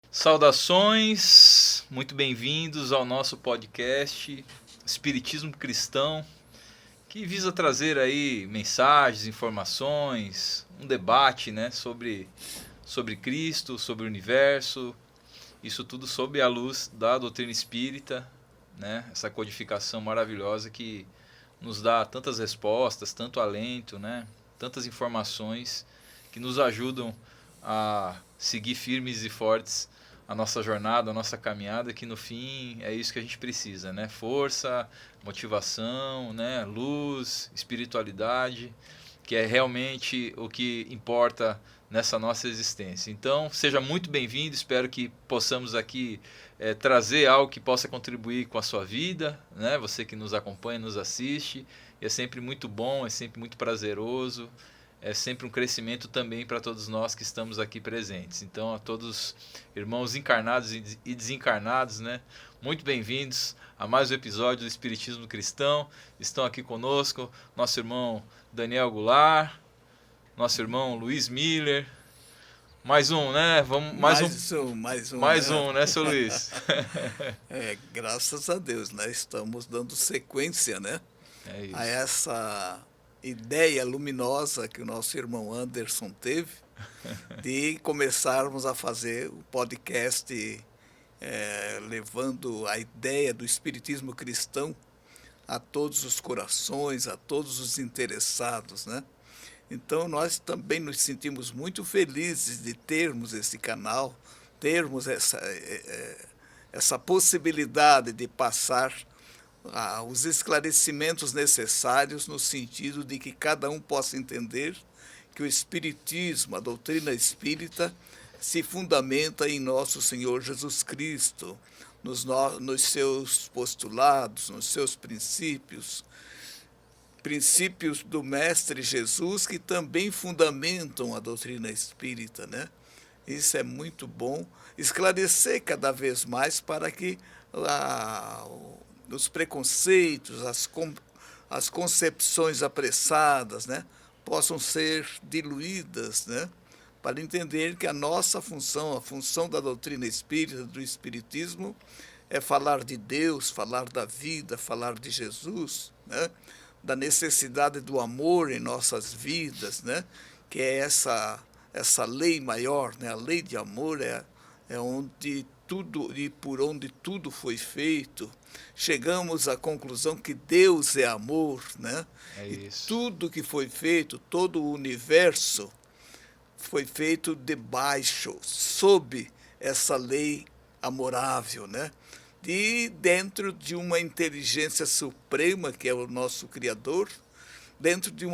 Saudações, muito bem-vindos ao nosso podcast Espiritismo Cristão, que visa trazer aí mensagens, informações, um debate, né, sobre Cristo, sobre o universo, isso tudo sob a luz da doutrina espírita, né, essa codificação maravilhosa que nos dá tantas respostas, tanto alento, né, tantas informações que nos ajudam a seguir firmes e fortes a nossa jornada, a nossa caminhada, que no fim é isso que a gente precisa, né? Força, motivação, né? Luz, espiritualidade, que é realmente o que importa nessa nossa existência. Então, seja muito bem-vindo, espero que possamos aqui trazer algo que possa contribuir com a sua vida, né? Você que nos acompanha, nos assiste, é sempre muito bom, é sempre muito prazeroso, é sempre um crescimento também para todos nós que estamos aqui presentes. Então, a todos irmãos encarnados e desencarnados, né? Muito bem-vindos a mais um episódio do Espiritismo Cristão. Estão aqui conosco nosso irmão Daniel Goulart, nosso irmão Luiz Miller. Mais um, né? Mais um, né, seu Luiz? Graças a Deus, né? Estamos dando sequência, né? É isso. A essa ideia luminosa que o nosso irmão Anderson teve de começarmos a fazer o podcast levando a ideia do espiritismo cristão a todos os corações, a todos os interessados, né? Então nós também nos sentimos muito felizes de termos esse canal, termos essa possibilidade de passar os esclarecimentos necessários no sentido de que cada um possa entender que o Espiritismo, a doutrina espírita, se fundamenta em nosso Senhor Jesus Cristo, nos seus postulados, nos seus princípios do Mestre Jesus, que também fundamentam a doutrina espírita, né? Isso é muito bom, esclarecer cada vez mais para que os preconceitos, as concepções apressadas, né, possam ser diluídas, né, para entender que a nossa função, a função da doutrina espírita, do espiritismo, é falar de Deus, falar da vida, falar de Jesus, né, da necessidade do amor em nossas vidas, né, que é essa lei maior, né, a lei de amor é onde tudo e por onde tudo foi feito. Chegamos à conclusão que Deus é amor, né? É isso. E tudo que foi feito, todo o universo foi feito debaixo, sob essa lei amorável, né? E dentro de uma inteligência suprema, que é o nosso Criador, dentro de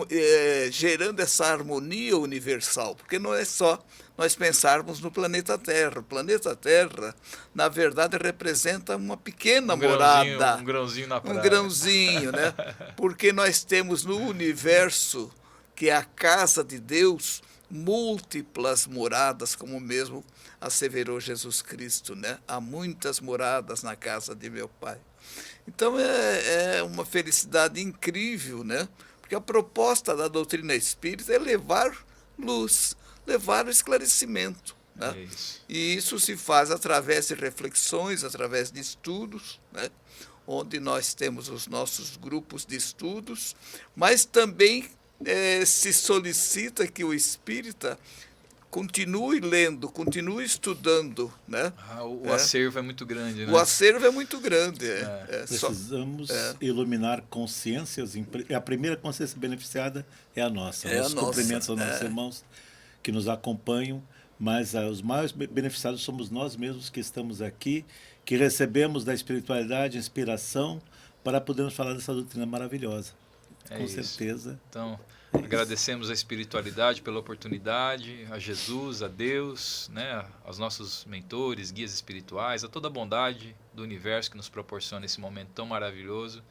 gerando essa harmonia universal, porque não é só nós pensarmos no planeta Terra. O planeta Terra, na verdade, representa uma pequena morada. Um grãozinho na praia. Um grãozinho, né? Porque nós temos no universo, que é a casa de Deus, múltiplas moradas, como mesmo asseverou Jesus Cristo, né? Há muitas moradas na casa de meu Pai. Então é uma felicidade incrível, né? Porque a proposta da doutrina espírita é levar luz, levar esclarecimento, né? E isso se faz através de reflexões, através de estudos, né? Onde nós temos os nossos grupos de estudos, mas também se solicita que o espírita continue lendo, continue estudando, né? O acervo é muito grande, né? O acervo é muito grande. Precisamos iluminar consciências. A primeira consciência beneficiada é a nossa. Nossos cumprimentos aos nossos irmãos que nos acompanham, mas os mais beneficiados somos nós mesmos que estamos aqui, que recebemos da espiritualidade inspiração para podermos falar dessa doutrina maravilhosa. Com certeza. Então, agradecemos a espiritualidade pela oportunidade, a Jesus, a Deus, né, aos nossos mentores, guias espirituais, a toda a bondade do universo que nos proporciona esse momento tão maravilhoso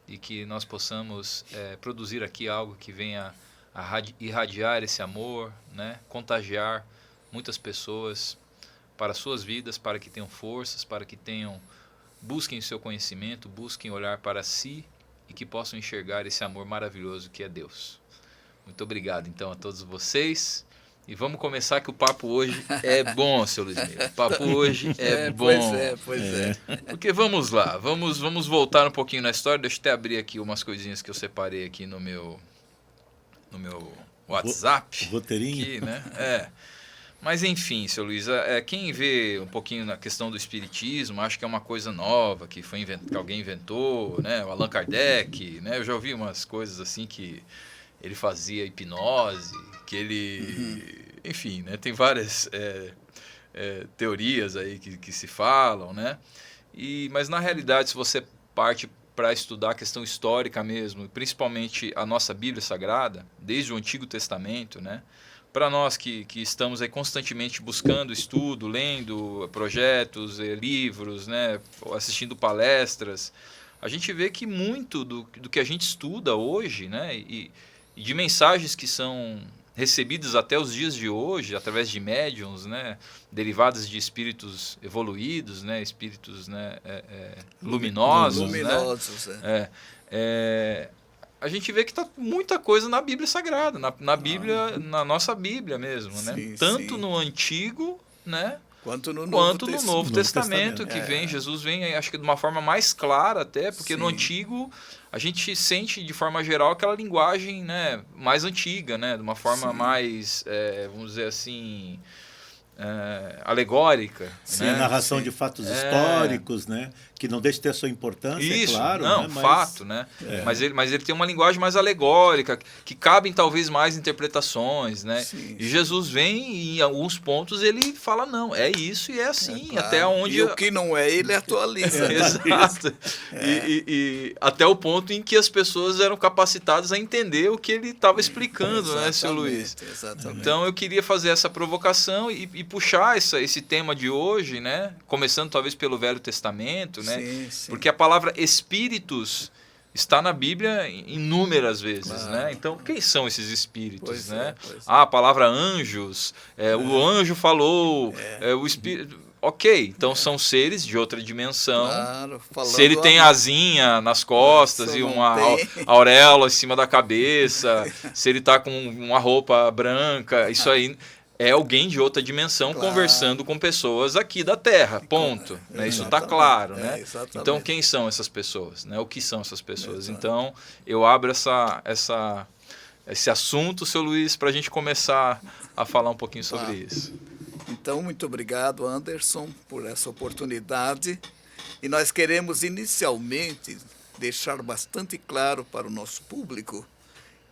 e que nós possamos produzir aqui algo que venha a irradiar esse amor, né, contagiar muitas pessoas para suas vidas, para que tenham forças, para que busquem o seu conhecimento, busquem olhar para si e que possam enxergar esse amor maravilhoso que é Deus. Muito obrigado, então, a todos vocês. E vamos começar que o papo hoje é bom, seu Luiz Miro. O papo hoje é bom. Pois é. Porque vamos lá, vamos voltar um pouquinho na história. Deixa eu até abrir aqui umas coisinhas que eu separei aqui no meu WhatsApp. Roteirinho. Aqui, né? Mas enfim, seu Luiz, quem vê um pouquinho na questão do espiritismo, acha que é uma coisa nova, que alguém inventou, né? O Allan Kardec, né? Eu já ouvi umas coisas assim que ele fazia hipnose, que ele... Enfim, né? Tem várias teorias aí que se falam, né? Mas na realidade, se você parte para estudar a questão histórica mesmo, principalmente a nossa Bíblia Sagrada, desde o Antigo Testamento, né? Para nós que estamos aí constantemente buscando estudo, lendo projetos, livros, né? Assistindo palestras, a gente vê que muito do que a gente estuda hoje, né? E de mensagens que são recebidas até os dias de hoje, através de médiums, né, derivadas de espíritos evoluídos, né, espíritos, né, luminosos. Né, a gente vê que está muita coisa na Bíblia Sagrada, na Bíblia, na nossa Bíblia mesmo, né? Sim, tanto sim. no Antigo, né, quanto no Novo Testamento, que Jesus vem, acho que de uma forma mais clara até, porque no Antigo a gente sente de forma geral aquela linguagem, né, mais antiga, né, de uma forma mais, vamos dizer assim, alegórica. Sim, né? narração de fatos históricos, né? Que não deixa de ter a sua importância, Isso, claro. não, né? fato, né? Mas ele tem uma linguagem mais alegórica, que cabem talvez mais interpretações, né? Sim, e Jesus vem e em alguns pontos ele fala, não, é isso e é assim, claro. até onde... E o que não é, ele atualiza. Exato. E até o ponto em que as pessoas eram capacitadas a entender o que ele estava explicando, né, seu Luiz? Exatamente. Então eu queria fazer essa provocação e puxar esse tema de hoje, né? Começando talvez pelo Velho Testamento, né? Sim. Porque a palavra espíritos está na Bíblia inúmeras vezes, né? Então, quem são esses espíritos, né? A palavra anjos, o anjo falou, o espírito... Ok, então são seres de outra dimensão. Claro, se ele tem asinha nas costas e uma auréola em cima da cabeça, se ele está com uma roupa branca, isso aí... É alguém de outra dimensão conversando com pessoas aqui da Terra, ponto. Né? Isso está claro. Né? Então, quem são essas pessoas? Né? O que são essas pessoas? Então, eu abro esse assunto, seu Luiz, para a gente começar a falar um pouquinho sobre isso. Então, muito obrigado, Anderson, por essa oportunidade. E nós queremos, inicialmente, deixar bastante claro para o nosso público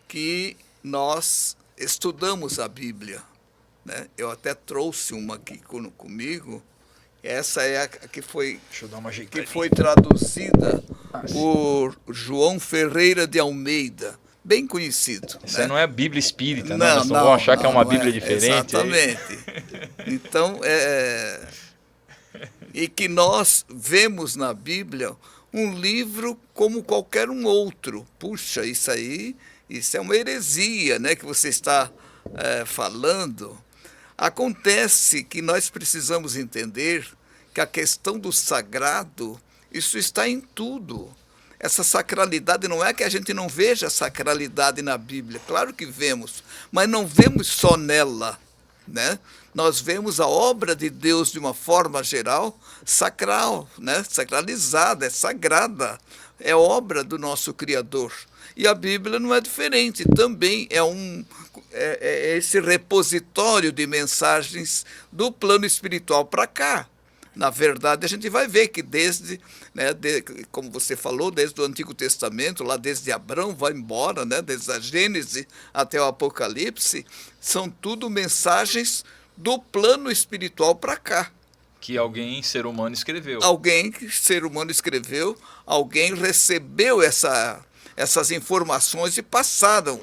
que nós estudamos a Bíblia. Né? Eu até trouxe uma aqui comigo. Essa é a que foi traduzida por João Ferreira de Almeida, bem conhecido. Isso aí não é Bíblia Espírita, né? Nós não vamos achar que é uma Bíblia diferente. Exatamente. Então, e que nós vemos na Bíblia um livro como qualquer um outro. Puxa, isso é uma heresia, né, que você está falando. Acontece que nós precisamos entender que a questão do sagrado, isso está em tudo. Essa sacralidade não é que a gente não veja a sacralidade na Bíblia, claro que vemos, mas não vemos só nela, né? Nós vemos a obra de Deus de uma forma geral sacral, né? Sacralizada, é sagrada, é obra do nosso Criador. E a Bíblia não é diferente, também é esse repositório de mensagens do plano espiritual para cá. Na verdade, a gente vai ver que como você falou, desde o Antigo Testamento, lá desde Abraão, vai embora, né, desde a Gênese até o Apocalipse, são tudo mensagens do plano espiritual para cá. Que alguém, ser humano, escreveu. Alguém, ser humano, escreveu, alguém recebeu essas informações e passaram.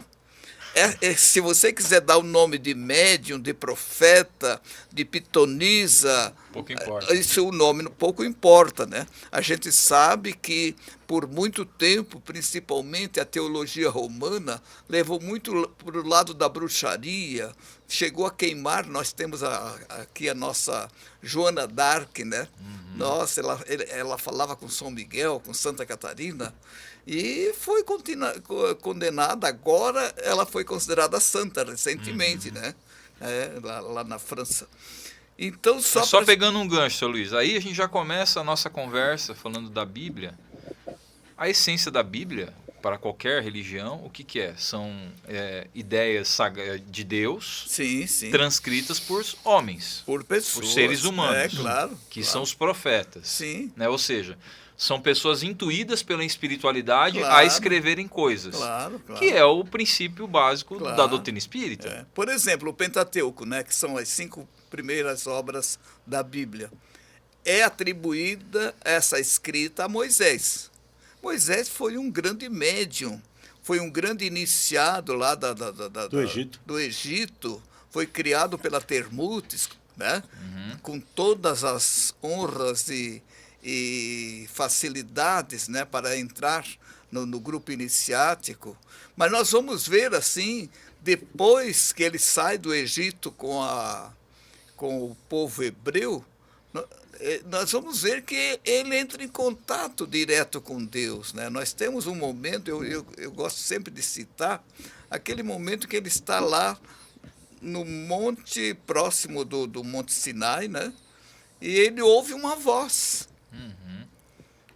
Se você quiser dar o nome de médium, de profeta, de pitonisa, pouco importa. Isso, o nome pouco importa, né? A gente sabe que, por muito tempo, principalmente a teologia romana, levou muito para o lado da bruxaria, chegou a queimar. Nós temos aqui a nossa Joana d'Arc, né? Nossa, ela falava com São Miguel, com Santa Catarina, e foi condenada. Agora ela foi considerada santa recentemente, né? Lá na França. Então, só pegando um gancho, seu Luiz, aí a gente já começa a nossa conversa falando da Bíblia. A essência da Bíblia, para qualquer religião, o que é? São ideias de Deus, sim. transcritas por homens, por pessoas, por seres humanos, claro. São os profetas. Sim. Né? Ou seja, são pessoas intuídas pela espiritualidade a escreverem coisas. Claro. Que é o princípio básico da doutrina espírita. Por exemplo, o Pentateuco, né, que são as 5 primeiras obras da Bíblia, é atribuída essa escrita a Moisés. Moisés foi um grande médium, foi um grande iniciado lá do Egito, foi criado pela Termutes, né, com todas as honras e facilidades, né, para entrar no grupo iniciático. Mas nós vamos ver, assim, depois que ele sai do Egito com o povo hebreu, nós vamos ver que ele entra em contato direto com Deus, né? Nós temos um momento, eu gosto sempre de citar, aquele momento que ele está lá no monte próximo do Monte Sinai, né? E ele ouve uma voz.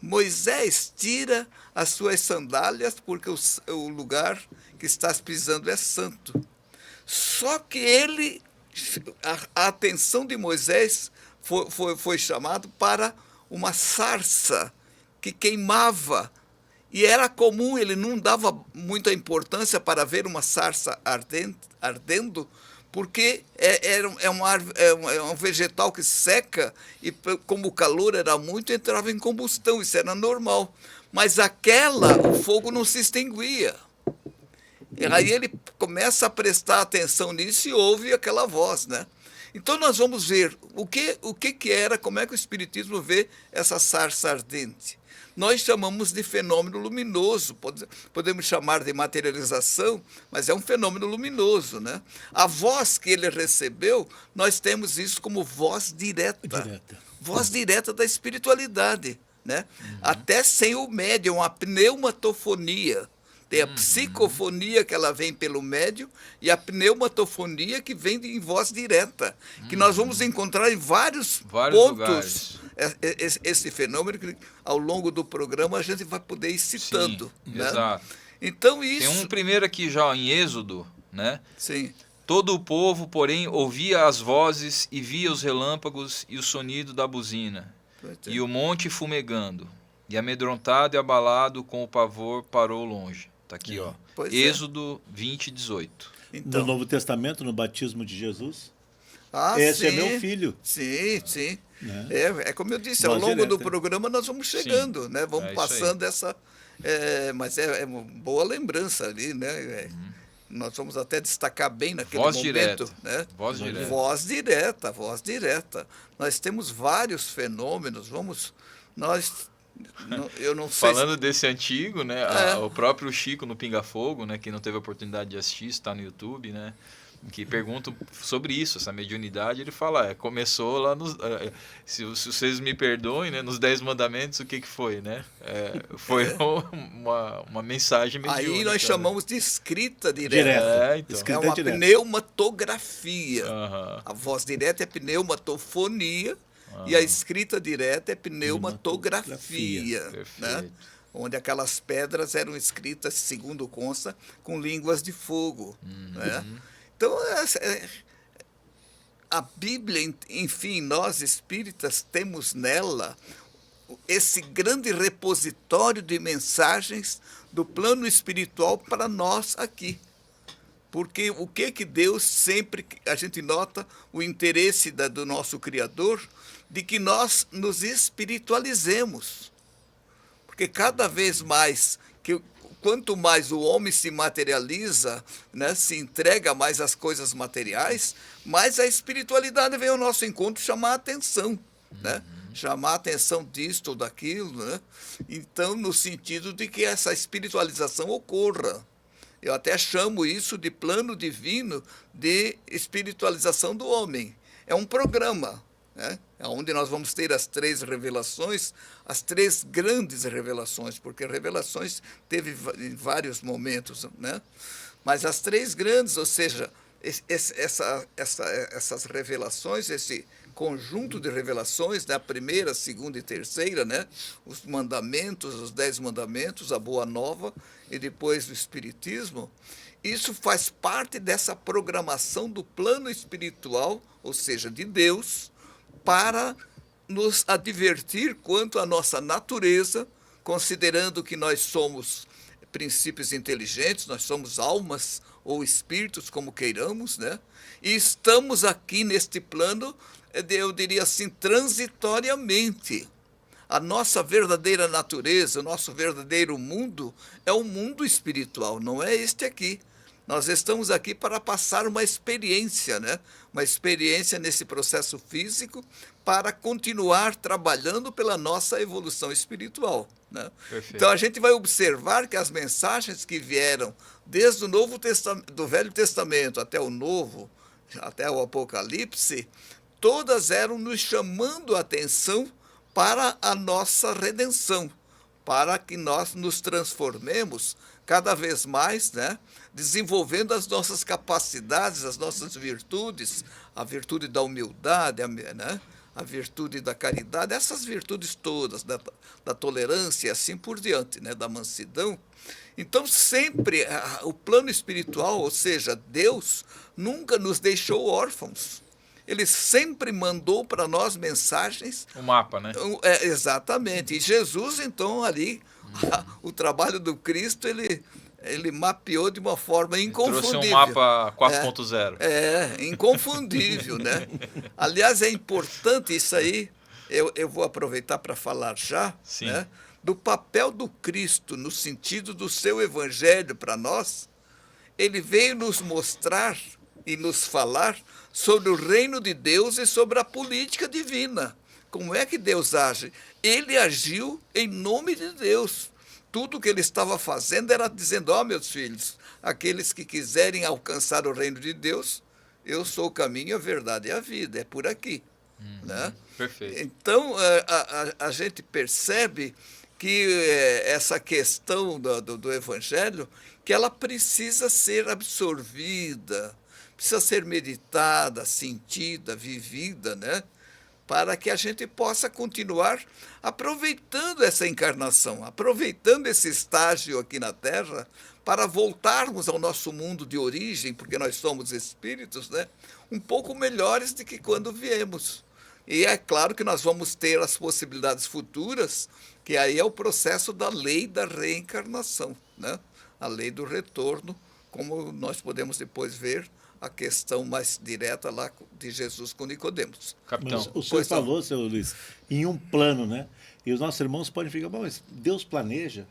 Moisés, tira as suas sandálias, porque o lugar que estás pisando é santo. Só que a atenção de Moisés foi chamado para uma sarça que queimava. E era comum, ele não dava muita importância para ver uma sarça ardendo, porque é um vegetal que seca e, como o calor era muito, entrava em combustão, isso era normal. Mas o fogo não se extinguia. E aí ele começa a prestar atenção nisso e ouve aquela voz, né? Então nós vamos ver o que era, como é que o Espiritismo vê essa sarça ardente. Nós chamamos de fenômeno luminoso, podemos chamar de materialização, mas é um fenômeno luminoso, né? A voz que ele recebeu, nós temos isso como voz direta. Voz direta da espiritualidade, né? Até sem o médium, a pneumatofonia. Tem a psicofonia, que ela vem pelo médium, e a pneumatofonia, que vem em voz direta, que nós vamos encontrar em vários pontos lugares. Esse fenômeno, que ao longo do programa a gente vai poder ir citando. Sim, né? Exato. Então, isso... Tem um primeiro aqui já em Êxodo, né? Sim. Todo o povo, porém, ouvia as vozes e via os relâmpagos e o sonido da buzina, e o monte fumegando, e amedrontado e abalado com o pavor parou longe. Está aqui, ó. Êxodo 20, 18. Então, no Novo Testamento, no batismo de Jesus, esse é meu filho. Sim. Né? É como eu disse, ao longo do programa nós vamos chegando, né? Vamos passando essa... mas é uma boa lembrança ali, né? Nós vamos até destacar bem naquele momento. Direta. Né? Voz direta. Nós temos vários fenômenos, eu não sei. Falando desse antigo, né? O próprio Chico no Pinga Fogo, né? Quem não teve a oportunidade de assistir, está no YouTube, né? Que perguntam sobre isso, essa mediunidade. Ele fala, começou lá nos... se vocês me perdoem, né? Nos 10 mandamentos, o que foi, né? Foi uma mensagem mediúnica. Aí nós chamamos de escrita direta. Então. É uma pneumatografia. A voz direta é pneumatofonia. E a escrita direta é pneumatografia, né? Onde aquelas pedras eram escritas, segundo consta, com línguas de fogo. Né? Então, a Bíblia, enfim, nós espíritas temos nela esse grande repositório de mensagens do plano espiritual para nós aqui. Porque o que Deus sempre, a gente nota o interesse do nosso Criador de que nós nos espiritualizemos. Porque cada vez mais, quanto mais o homem se materializa, né, se entrega mais às coisas materiais, mais a espiritualidade vem ao nosso encontro chamar a atenção. né? Chamar a atenção disso ou daquilo, né? Então, no sentido de que essa espiritualização ocorra. Eu até chamo isso de plano divino de espiritualização do homem. É um programa, né? Onde nós vamos ter as 3 revelações, as 3 grandes revelações, porque revelações teve em vários momentos, né? Mas as 3 grandes, ou seja, essas revelações, esse conjunto de revelações, da primeira, segunda e terceira, né? Os mandamentos, os 10 mandamentos, a Boa Nova e depois o Espiritismo, isso faz parte dessa programação do plano espiritual, ou seja, de Deus, para nos advertir quanto à nossa natureza, considerando que nós somos princípios inteligentes, nós somos almas ou espíritos, como queiramos, né? E estamos aqui neste plano, eu diria assim, transitoriamente. A nossa verdadeira natureza, o nosso verdadeiro mundo é o mundo espiritual, não é este aqui. Nós estamos aqui para passar uma experiência, né? Uma experiência nesse processo físico para continuar trabalhando pela nossa evolução espiritual, né? Então a gente vai observar que as mensagens que vieram desde o Novo Testamento, do Velho Testamento até o Novo, até o Apocalipse, todas eram nos chamando a atenção para a nossa redenção, para que nós nos transformemos cada vez mais, né? Desenvolvendo as nossas capacidades, as nossas virtudes, a virtude da humildade, né? A virtude da caridade, essas virtudes todas, da tolerância e assim por diante, né? Da mansidão. Então, sempre o plano espiritual, ou seja, Deus, nunca nos deixou órfãos. Ele sempre mandou para nós mensagens. O mapa, né? Exatamente. E Jesus, então, ali, o trabalho do Cristo, ele mapeou de uma forma inconfundível. Trouxe um mapa 4.0. Inconfundível, né? Aliás, é importante isso aí, eu vou aproveitar para falar já, né, do papel do Cristo no sentido do seu evangelho para nós. Ele veio nos mostrar e nos falar sobre o reino de Deus e sobre a política divina. Como é que Deus age? Ele agiu em nome de Deus. Tudo o que ele estava fazendo era dizendo, meus filhos, aqueles que quiserem alcançar o reino de Deus, eu sou o caminho, a verdade e a vida, é por aqui. Né? Perfeito. Então, a gente percebe que essa questão do evangelho, que ela precisa ser absorvida, precisa ser meditada, sentida, vivida, né? Para que a gente possa continuar aproveitando essa encarnação, aproveitando esse estágio aqui na Terra, para voltarmos ao nosso mundo de origem, porque nós somos espíritos, né? Um pouco melhores do que quando viemos. E é claro que nós vamos ter as possibilidades futuras, que aí é o processo da lei da reencarnação, né? A lei do retorno, como nós podemos depois ver a questão mais direta lá de Jesus com Nicodemos. Capitão. Mas o senhor falou, seu Luiz, em um plano, né? E os nossos irmãos podem ficar, bom, mas Deus planeja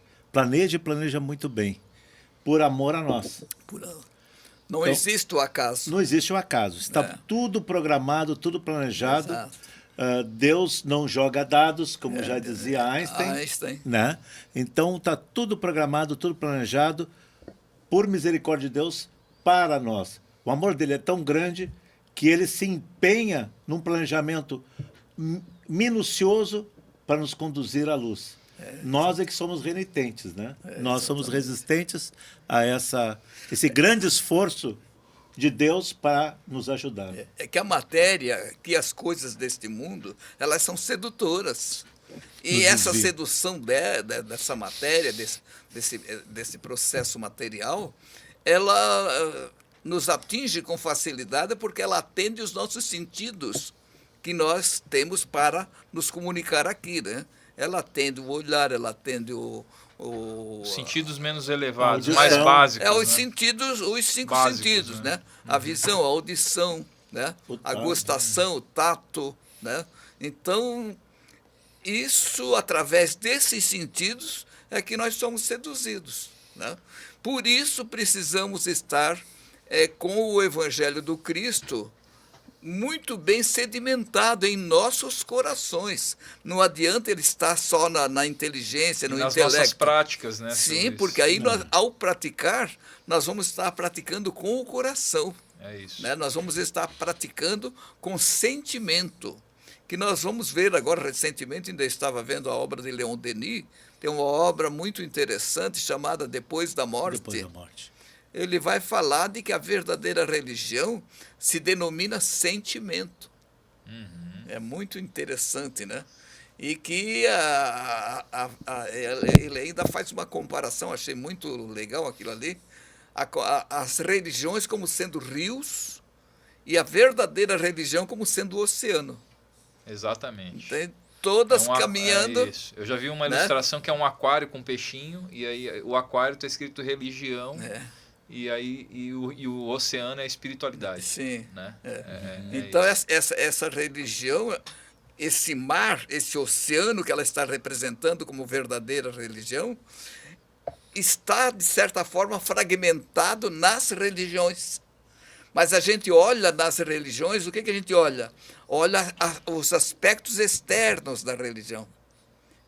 e planeja muito bem, por amor a nós. Não existe o acaso. Não existe o acaso. Está tudo programado, tudo planejado. Deus não joga dados, como já dizia Einstein. Né? Então, está tudo programado, tudo planejado, por misericórdia de Deus, para nós. O amor dele é tão grande que ele se empenha num planejamento minucioso para nos conduzir à luz. Nós é que somos renitentes, né? Nós somos resistentes a esse grande esforço de Deus para nos ajudar. É que a matéria, que as coisas deste mundo, elas são sedutoras. E essa sedução dessa matéria, desse processo material, ela nos atinge com facilidade porque ela atende os nossos sentidos que nós temos para nos comunicar aqui, né? Ela atende o olhar, ela atende sentidos menos elevados, mais básicos. Os sentidos, os 5 básicos, sentidos, né? A visão, a audição, né? A gustação, o tato, né? Então, isso, através desses sentidos, é que nós somos seduzidos, né? Por isso, precisamos estar com o Evangelho do Cristo muito bem sedimentado em nossos corações. Não adianta ele estar só na inteligência, no intelecto. Nas nossas práticas, né? Sim, porque aí nós, ao praticar, nós vamos estar praticando com o coração. É isso. Né? Nós vamos estar praticando com sentimento. Que nós vamos ver agora, recentemente, ainda estava vendo a obra de Leon Denis, tem uma obra muito interessante chamada Depois da Morte. Depois da Morte. Ele vai falar de que a verdadeira religião se denomina sentimento. É muito interessante, né? E que ele ainda faz uma comparação, achei muito legal aquilo ali, as religiões como sendo rios e a verdadeira religião como sendo o oceano. Exatamente. Tem todas caminhando. Isso. Eu já vi uma ilustração, né? Que é um aquário com um peixinho, e aí o aquário está escrito religião. E aí o oceano é espiritualidade. Sim. Né? Então, essa religião, esse mar, esse oceano que ela está representando como verdadeira religião, está, de certa forma, fragmentado nas religiões. Mas a gente olha nas religiões, o que a gente olha? Olha os aspectos externos da religião.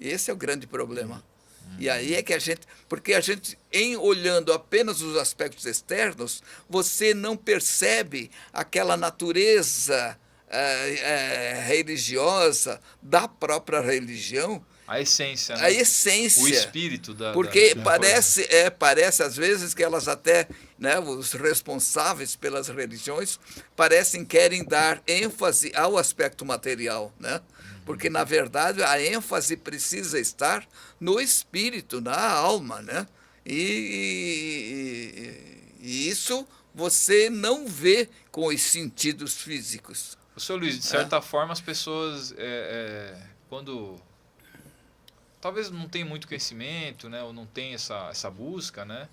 E esse é o grande problema. E aí é que porque a gente, em olhando apenas os aspectos externos, você não percebe aquela natureza religiosa da própria religião. A essência, né? A essência. O espírito da porque parece às vezes que elas até, né, os responsáveis pelas religiões, querem dar ênfase ao aspecto material, né? Porque, na verdade, a ênfase precisa estar no espírito, na alma, né? E isso você não vê com os sentidos físicos. O senhor Luiz, de certa forma, as pessoas, quando talvez não tem muito conhecimento, né, ou não tem essa busca, né,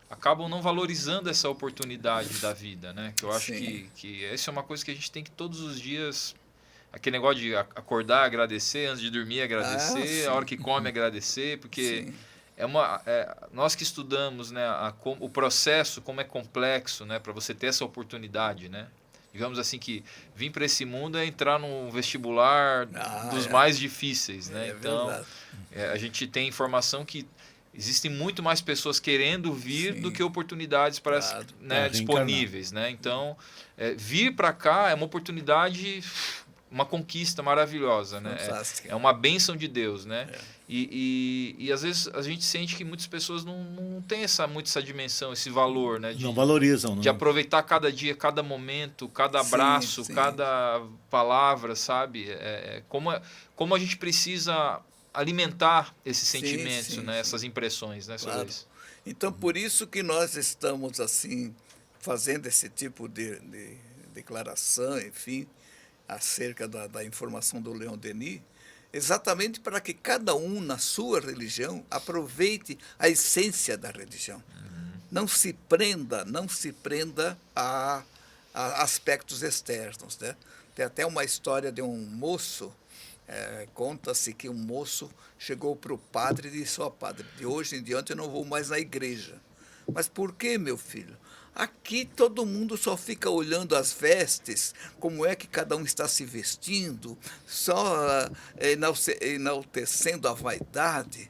acabam não valorizando essa oportunidade da vida, né? Que eu acho que essa é uma coisa que a gente tem que todos os dias. Aquele negócio de acordar, agradecer, antes de dormir, agradecer, a hora que come, agradecer, porque nós que estudamos, né, o processo, como é complexo, né, para você ter essa oportunidade, né? Digamos assim, que vir para esse mundo é entrar num vestibular dos mais difíceis, né? Então, a gente tem informação que existem muito mais pessoas querendo vir do que oportunidades para, né, disponíveis, né? Então, vir para cá é uma oportunidade, uma conquista maravilhosa, né? É uma bênção de Deus, né? E às vezes a gente sente que muitas pessoas não têm muito essa dimensão, esse valor, né? Não valorizam. De aproveitar cada dia, cada momento, cada abraço, cada palavra, sabe? Como a gente precisa alimentar esses sentimentos, né? Essas impressões, né? Claro. Então, por isso que nós estamos, assim, fazendo esse tipo de declaração, enfim, acerca da informação do Leon Denis, exatamente para que cada um, na sua religião, aproveite a essência da religião. Não se prenda a aspectos externos, né? Tem até uma história de um moço, conta-se que um moço chegou para o padre e disse: ó, padre, de hoje em diante eu não vou mais na igreja. Mas por quê, meu filho? Aqui todo mundo só fica olhando as vestes, como é que cada um está se vestindo, só enaltecendo a vaidade.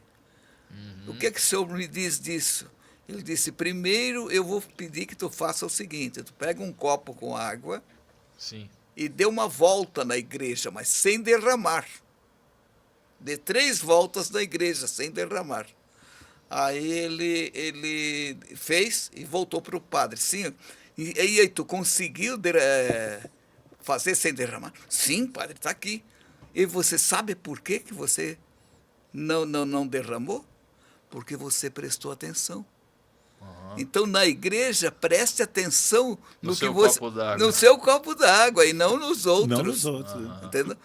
O que é que o senhor me diz disso? Ele disse: primeiro eu vou pedir que tu faça o seguinte, tu pega um copo com água e dê uma volta na igreja, mas sem derramar. Dê 3 voltas na igreja, sem derramar. Aí ele fez e voltou para o padre. Sim, e aí tu conseguiu fazer sem derramar? Sim, padre, está aqui. E você sabe por que você não derramou? Porque você prestou atenção. Então, na igreja, preste atenção no seu copo d'água e não nos outros. Não nos outros. Entendeu?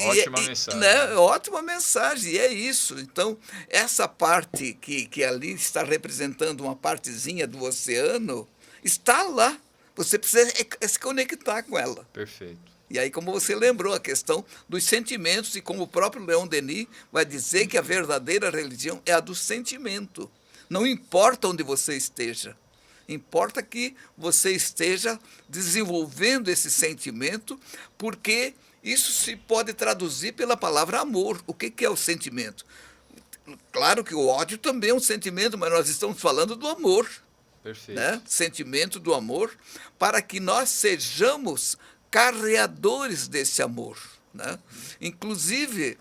Ótima mensagem. Né? Ótima mensagem, e é isso. Então, essa parte que ali está representando uma partezinha do oceano, está lá. Você precisa se conectar com ela. Perfeito. E aí, como você lembrou, a questão dos sentimentos, e como o próprio Leon Denis vai dizer que a verdadeira religião é a do sentimento. Não importa onde você esteja. Importa que você esteja desenvolvendo esse sentimento, porque isso se pode traduzir pela palavra amor. O que é o sentimento? Claro que o ódio também é um sentimento, mas nós estamos falando do amor. Perfeito. Né? Sentimento do amor, para que nós sejamos carreadores desse amor. Né? Inclusive,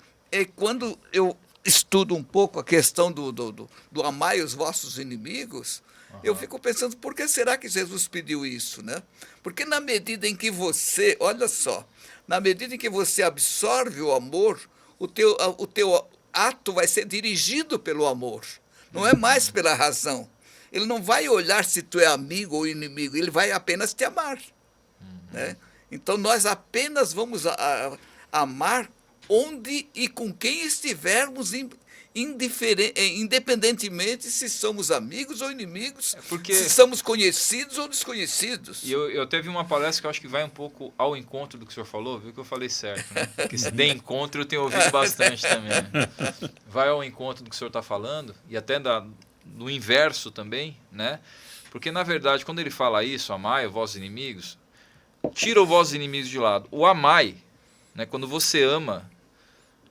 quando eu estudo um pouco a questão do amai os vossos inimigos, eu fico pensando, por que será que Jesus pediu isso? Né? Porque na medida em que você, olha só, na medida em que você absorve o amor, o teu ato vai ser dirigido pelo amor, não é mais pela razão. Ele não vai olhar se tu é amigo ou inimigo, ele vai apenas te amar. Né? Então, nós apenas vamos amar onde e com quem estivermos, independentemente se somos amigos ou inimigos, se somos conhecidos ou desconhecidos. E eu teve uma palestra que eu acho que vai um pouco ao encontro do que o senhor falou, viu que eu falei certo, né? Porque esse de encontro eu tenho ouvido bastante também. Né? Vai ao encontro do que o senhor está falando, e até do inverso também, né? Porque, na verdade, quando ele fala isso, amai os vossos inimigos, tira os vossos inimigos de lado. O amai, né, quando você ama,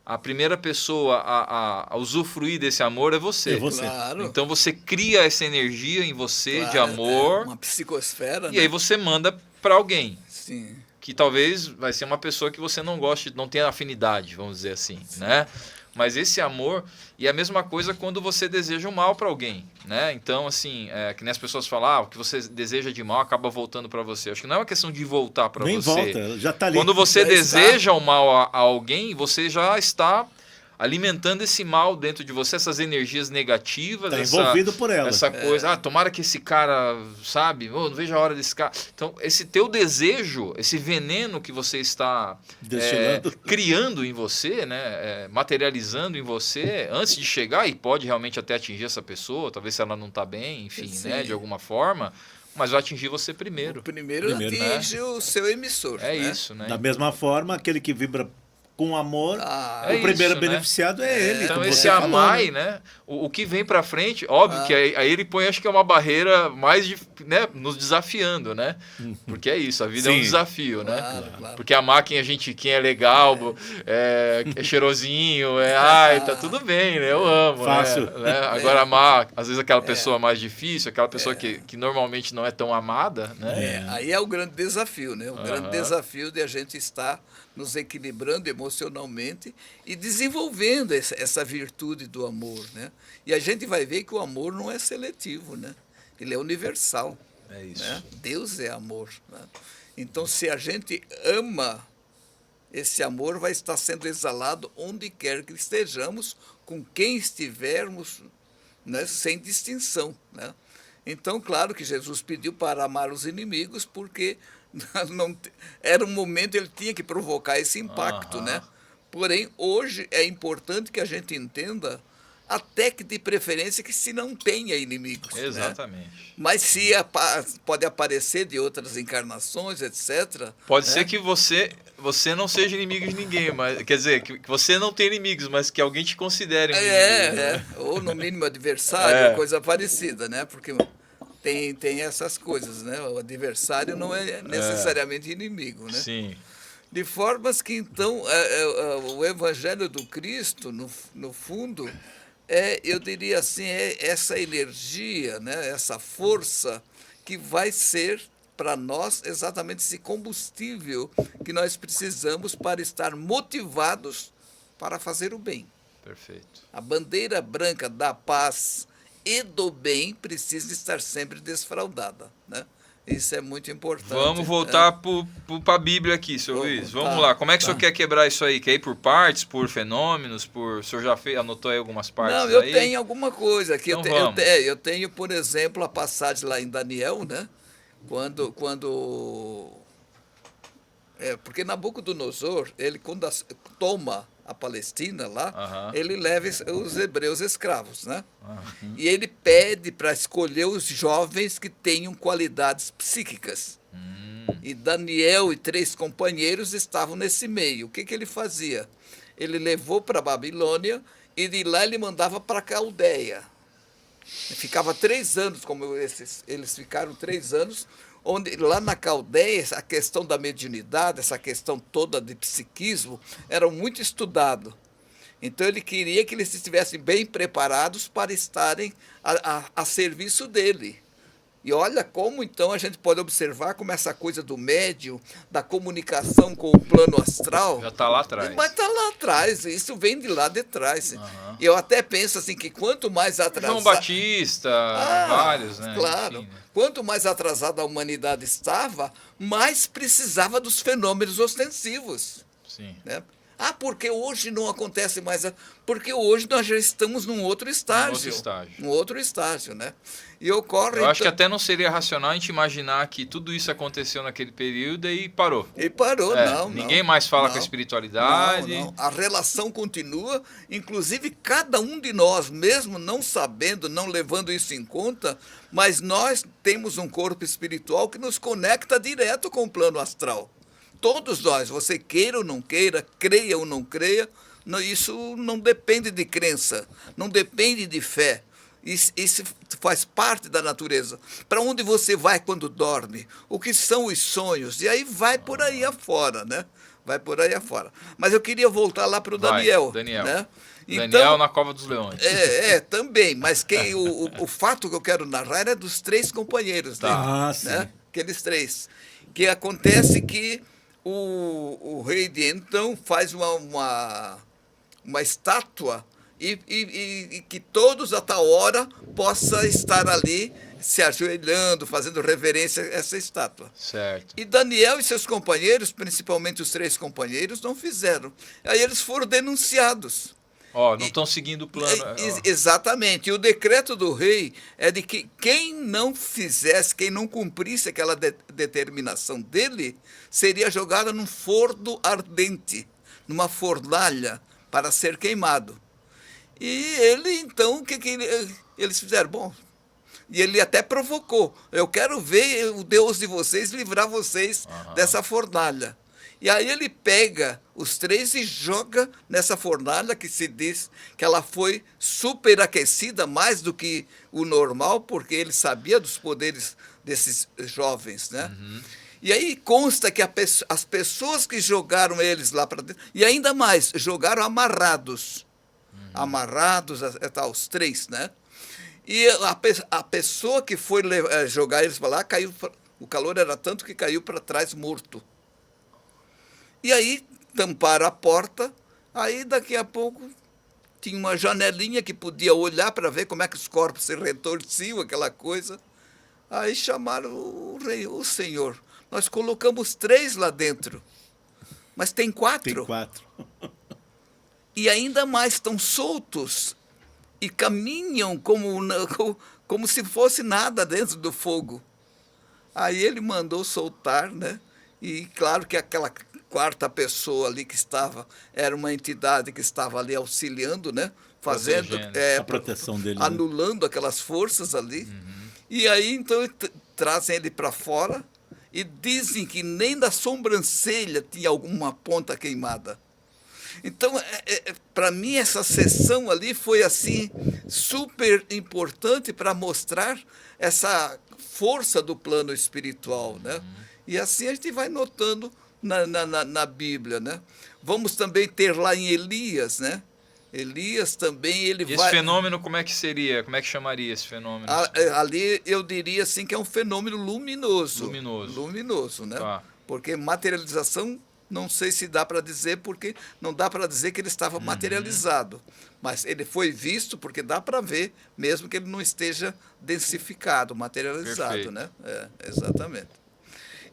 a primeira pessoa a usufruir desse amor é você. É você. Claro. Então você cria essa energia em você, claro, de amor. Uma psicosfera. E aí você manda para alguém. Sim. Que talvez vai ser uma pessoa que você não goste, não tenha afinidade, vamos dizer assim, sim, né? Mas esse amor, e a mesma coisa quando você deseja o mal para alguém, né? Então, assim, que nem as pessoas falam, o que você deseja de mal acaba voltando para você. Acho que não é uma questão de voltar para você. Nem volta, já está ali. Quando você deseja o mal a alguém, você já está alimentando esse mal dentro de você, essas energias negativas. Está envolvido por ela. Essa coisa, tomara que esse cara, sabe, não vejo a hora desse cara. Então, esse teu desejo, esse veneno que você está criando em você, né, materializando em você, antes de chegar, e pode realmente até atingir essa pessoa, talvez se ela não está bem, enfim, né, de alguma forma, mas vai atingir você primeiro. Primeiro atinge, né, o seu emissor. É, né? Isso, né? Da mesma forma, aquele que vibra com amor, o primeiro isso, beneficiado, né? É ele. Então esse amai, né? O que vem para frente, óbvio que aí ele põe, acho que é uma barreira mais, né, nos desafiando, né? Porque é isso, a vida é um desafio, né? Claro. Porque amar quem é legal, é cheirosinho, tá tudo bem, né? Eu amo, fácil. Né? Agora amar, às vezes aquela pessoa mais difícil, aquela pessoa que normalmente não é tão amada, né? Aí é o grande desafio, né? O grande desafio de a gente estar nos equilibrando emocionalmente e desenvolvendo essa virtude do amor, né? E a gente vai ver que o amor não é seletivo, né? Ele é universal. É isso. Né? Deus é amor. Né? Então, se a gente ama, esse amor vai estar sendo exalado onde quer que estejamos, com quem estivermos, né? Sem distinção, né? Então, claro que Jesus pediu para amar os inimigos, porque era um momento, ele tinha que provocar esse impacto, né? Porém, hoje é importante que a gente entenda, até que de preferência que se não tenha inimigos. Exatamente. Né? Mas se pode aparecer de outras encarnações, etc. Pode ser que você não seja inimigo de ninguém, mas quer dizer, que você não tem inimigos, mas que alguém te considere um inimigo. Né? Ou no mínimo adversário, coisa parecida, né? Porque tem essas coisas, né? O adversário não é necessariamente inimigo, né? Sim. De formas que, então, o Evangelho do Cristo, no fundo, eu diria assim, essa energia, né? Essa força que vai ser para nós exatamente esse combustível que nós precisamos para estar motivados para fazer o bem. Perfeito. A bandeira branca da paz e do bem precisa estar sempre desfraldada, né? Isso é muito importante. Vamos voltar para a Bíblia aqui, seu Luiz. Vamos lá. Como é que o senhor quer quebrar isso aí? Quer ir por partes, por fenômenos, o senhor já anotou aí algumas partes? Não, eu tenho alguma coisa aqui. Então eu tenho, por exemplo, a passagem lá em Daniel, né? Porque Nabucodonosor, ele quando toma a Palestina lá, ele leva os hebreus escravos, né? E ele pede para escolher os jovens que tenham qualidades psíquicas. E Daniel e 3 companheiros estavam nesse meio. O que ele fazia? Ele levou para a Babilônia e de lá ele mandava para a Caldeia. Ficava 3 anos, como eles ficaram 3 anos, onde lá na Caldeia, a questão da mediunidade, essa questão toda de psiquismo, era muito estudado. Então ele queria que eles estivessem bem preparados para estarem a serviço dele. E olha como então a gente pode observar como essa coisa do médium, da comunicação com o plano astral... Já está lá atrás. Mas está lá atrás, isso vem de lá de trás. Uhum. Eu até penso assim que quanto mais atrasado... João Batista, vários, né? Claro. Enfim, né? Quanto mais atrasada a humanidade estava, mais precisava dos fenômenos ostensivos. Sim. Né? Porque hoje não acontece mais. Porque hoje nós já estamos num outro estágio. Num outro estágio, né? E ocorre. Eu acho que até não seria racional a gente imaginar que tudo isso aconteceu naquele período e parou. E parou, não. Ninguém mais fala com a espiritualidade. Não. A relação continua. Inclusive, cada um de nós, mesmo não sabendo, não levando isso em conta, mas nós temos um corpo espiritual que nos conecta direto com o plano astral. Todos nós, você queira ou não queira, creia ou não creia, isso não depende de crença, não depende de fé. Isso faz parte da natureza. Para onde você vai quando dorme? O que são os sonhos? E aí vai por aí afora, né? Vai por aí afora. Mas eu queria voltar lá para o Daniel. Daniel. Né? Daniel na Cova dos Leões. Também. Mas o fato que eu quero narrar é dos 3 companheiros dele. Né? Aqueles 3. Que acontece que o rei de então faz uma estátua e que todos a tal hora possa estar ali se ajoelhando, fazendo reverência a essa estátua. Certo. E Daniel e seus companheiros, principalmente os 3 companheiros, não fizeram. Aí eles foram denunciados. Não estão seguindo o plano. Exatamente. E o decreto do rei é de que quem não fizesse, quem não cumprisse aquela determinação dele, seria jogado num forno ardente, numa fornalha, para ser queimado. E ele, então, o que eles fizeram? Bom, e ele até provocou. Eu quero ver o Deus de vocês livrar vocês dessa fornalha. E aí ele pega os 3 e joga nessa fornalha que se diz que ela foi superaquecida mais do que o normal, porque ele sabia dos poderes desses jovens, né? Uhum. E aí consta que as pessoas que jogaram eles lá para dentro, e ainda mais, jogaram amarrados. Amarrados, os 3, né? E a pessoa que foi jogar eles para lá, caiu, o calor era tanto que caiu para trás morto. E aí tamparam a porta, aí daqui a pouco tinha uma janelinha que podia olhar para ver como é que os corpos se retorciam, aquela coisa. Aí chamaram o rei, o senhor, nós colocamos 3 lá dentro, mas tem 4. Tem 4. E ainda mais estão soltos e caminham como se fosse nada dentro do fogo. Aí ele mandou soltar, né? E claro que aquela 4ª pessoa ali que estava, era uma entidade que estava ali auxiliando, né? Fazendo a proteção dele, anulando aquelas forças ali. Uhum. E aí então trazem ele para fora e dizem que nem da sobrancelha tinha alguma ponta queimada. Então, para mim, essa sessão ali foi assim super importante para mostrar essa força do plano espiritual, né? E assim a gente vai notando na Bíblia, né? Vamos também ter lá em Elias, né? Elias também, ele vai... Esse fenômeno, como é que seria? Como é que chamaria esse fenômeno? Ali eu diria assim que é um fenômeno luminoso. Luminoso, né? Tá. Porque materialização, não sei se dá para dizer, porque não dá para dizer que ele estava materializado. Mas ele foi visto porque dá para ver, mesmo que ele não esteja densificado, materializado. Perfeito. Né? Exatamente.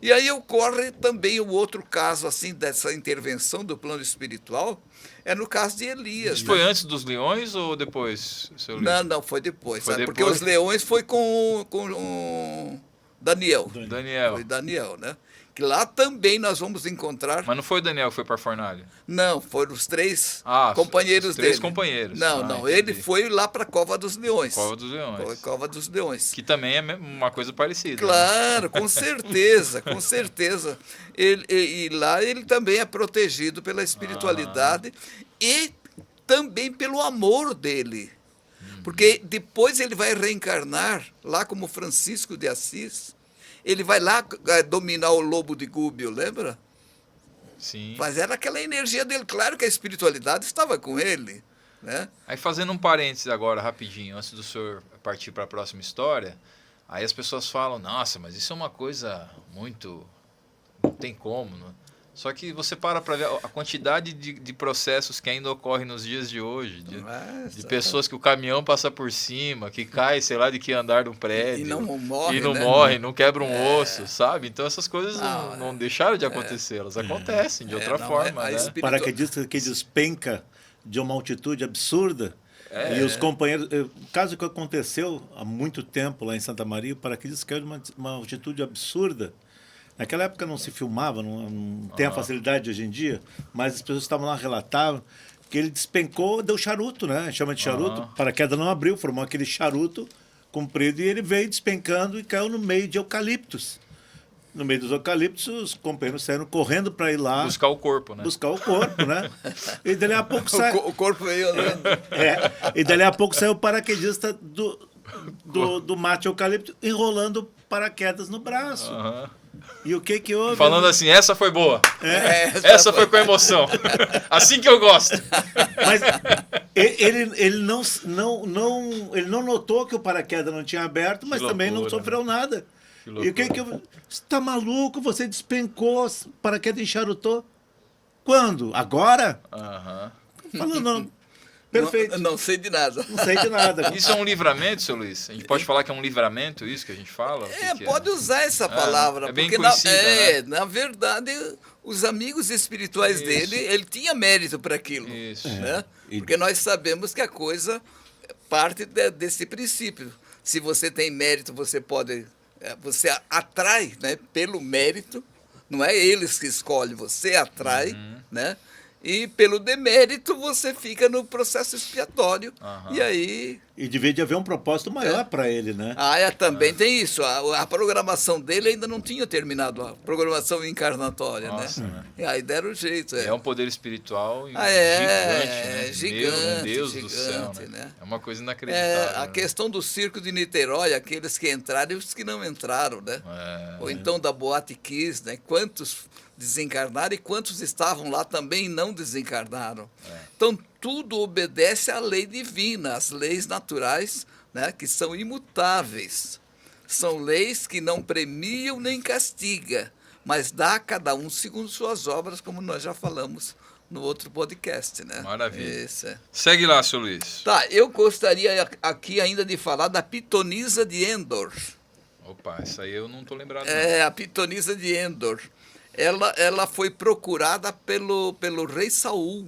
E aí ocorre também o outro caso assim dessa intervenção do plano espiritual, é no caso de Elias. Isso foi antes dos leões ou depois, seu Luiz? Não, foi depois. Porque os leões foi com Daniel. Foi Daniel, né? Que lá também nós vamos encontrar... Mas não foi o Daniel que foi para a fornalha? Não, foram os 3 companheiros dele. 3 companheiros. Não, ele foi lá para a Cova dos Leões. Cova dos Leões. Cova dos Leões. Que também é uma coisa parecida. Claro, né? Com certeza, com certeza. E lá ele também é protegido pela espiritualidade e também pelo amor dele. Porque depois ele vai reencarnar lá como Francisco de Assis. Ele vai lá dominar o lobo de Gúbio, lembra? Sim. Mas era aquela energia dele. Claro que a espiritualidade estava com ele, né? Aí fazendo um parênteses agora, rapidinho, antes do senhor partir para a próxima história, aí as pessoas falam, nossa, mas isso é uma coisa muito... não tem como, né? Só que você para ver a quantidade de processos que ainda ocorrem nos dias de hoje, de pessoas que o caminhão passa por cima, que cai, sei lá, de que andar de um prédio. E não morre, morre, não quebra um osso, sabe? Então essas coisas não deixaram de acontecer, elas acontecem de outra forma, né? Paraquedista que despenca de uma altitude absurda. E os companheiros... O caso que aconteceu há muito tempo lá em Santa Maria, o paraquedista caiu de uma altitude absurda. Naquela época não se filmava, não tem a facilidade de hoje em dia, mas as pessoas estavam lá, relatavam que ele despencou, deu charuto, né? Chama de charuto, paraquedas não abriu, formou aquele charuto comprido e ele veio despencando e caiu no meio de eucaliptos. No meio dos eucaliptos, os companheiros saíram correndo para ir lá... buscar o corpo, né? Buscar o corpo, né? E dali a pouco sai... O corpo veio andando. E dali a pouco saiu o paraquedista do mate eucalipto enrolando paraquedas no braço. E o que houve? Falando assim, essa foi boa. Essa foi com emoção. Assim que eu gosto. Mas ele não notou que o paraquedas não tinha aberto, mas também não sofreu nada. E o que eu... Você está maluco? Você despencou, o paraquedas encharutou. Quando? Agora? Falando, não. Perfeito. Não sei de nada. Não sei de nada. Isso é um livramento, seu Luiz? A gente pode falar que é um livramento isso que a gente fala? Pode usar essa palavra. É bem porque conhecida, né? Na verdade, os amigos espirituais dele, ele tinha mérito para aquilo. Isso. Né? Porque nós sabemos que a coisa parte desse princípio. Se você tem mérito, você pode... Você atrai, né, pelo mérito. Não é eles que escolhem, você atrai, né? E pelo demérito você fica no processo expiatório. E aí... E devia de haver um propósito maior para ele, né? Também tem isso. A programação dele ainda não tinha terminado, a programação encarnatória, né? E aí deram o jeito. É um poder espiritual gigante, Deus do céu, né? É uma coisa inacreditável. A questão do circo de Niterói, aqueles que entraram e os que não entraram, né? Ou então da Boate Kiss, né? Quantos desencarnaram e quantos estavam lá também não desencarnaram. Então, tudo obedece à lei divina, às leis naturais, né, que são imutáveis. São leis que não premiam nem castigam, mas dá a cada um segundo suas obras, como nós já falamos no outro podcast, né? Maravilha. Segue lá, seu Luiz. Tá, eu gostaria aqui ainda de falar da Pitonisa de Endor. Opa, essa aí eu não estou lembrado. A Pitonisa de Endor. Ela foi procurada pelo rei Saul,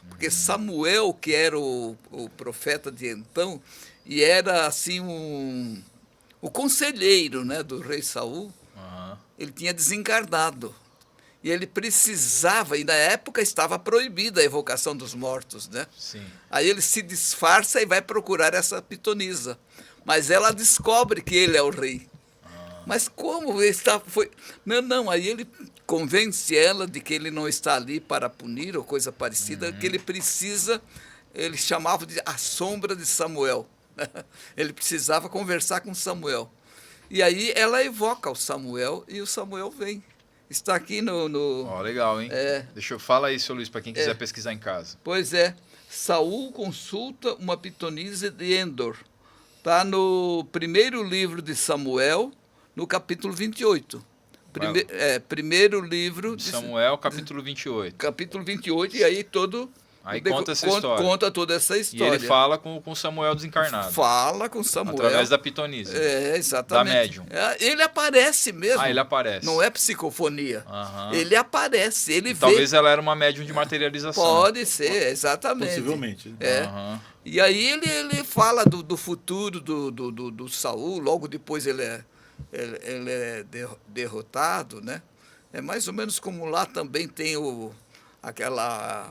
porque Samuel, que era o profeta de então, e era assim o conselheiro, né, do rei Saul, ele tinha desencarnado. E ele precisava, e na época estava proibida a evocação dos mortos, né? Sim. Aí ele se disfarça e vai procurar essa pitonisa. Mas ela descobre que ele é o rei. Mas como ele está... Não, aí ele convence ela de que ele não está ali para punir ou coisa parecida, que ele precisa, ele chamava de a sombra de Samuel. Ele precisava conversar com Samuel. E aí ela evoca o Samuel e o Samuel vem. Está aqui no... legal, hein? Fala aí, seu Luiz, para quem quiser pesquisar em casa. Pois é. Saul consulta uma pitonisa de Endor. Está no primeiro livro de Samuel, no capítulo 28. Primeiro livro de Samuel, capítulo 28. Capítulo 28, e aí todo... Aí conta essa história. Conta toda essa história. E ele fala com Samuel desencarnado. Fala com Samuel. Através da pitonisa. Exatamente. Da médium. Ele aparece mesmo. Ele aparece. Não é psicofonia. Ele aparece, ele vê. Talvez ela era uma médium de materialização. Pode ser, exatamente. Possivelmente. E aí ele fala do futuro do Saul, logo depois ele é derrotado, né? É mais ou menos como lá também tem aquela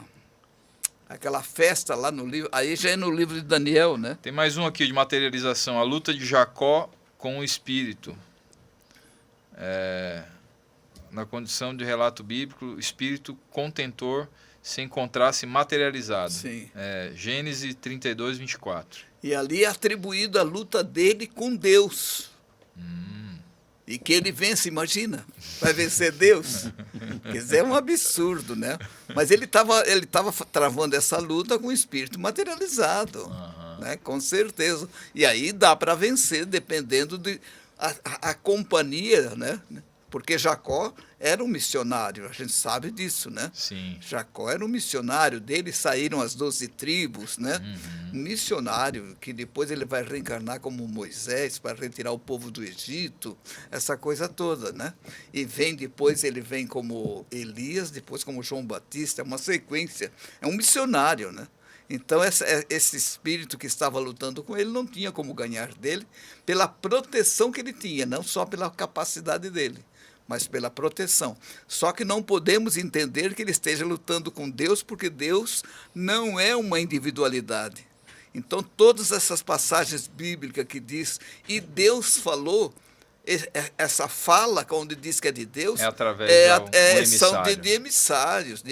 festa lá no livro, aí já é no livro de Daniel, né? Tem mais um aqui de materialização, a luta de Jacó com o espírito. Na condição de relato bíblico, espírito contentor se encontrasse materializado. Sim. Gênesis 32, 24. E ali é atribuído a luta dele com Deus. E que ele vence, imagina, vai vencer Deus. Quer dizer, é um absurdo, né? Mas ele tava travando essa luta com o espírito materializado, né? Com certeza. E aí dá para vencer, dependendo de a companhia, né? Porque Jacó era um missionário, a gente sabe disso, né? Sim. Jacó era um missionário, dele saíram as 12 tribos, né? Um missionário, que depois ele vai reencarnar como Moisés para retirar o povo do Egito, essa coisa toda, né? E depois ele vem como Elias, depois como João Batista, é uma sequência, é um missionário, né? Então, esse espírito que estava lutando com ele não tinha como ganhar dele pela proteção que ele tinha, não só pela capacidade dele, mas pela proteção. Só que não podemos entender que ele esteja lutando com Deus, porque Deus não é uma individualidade. Então, todas essas passagens bíblicas que diz, e Deus falou, essa fala, onde diz que é de Deus, através são de emissários,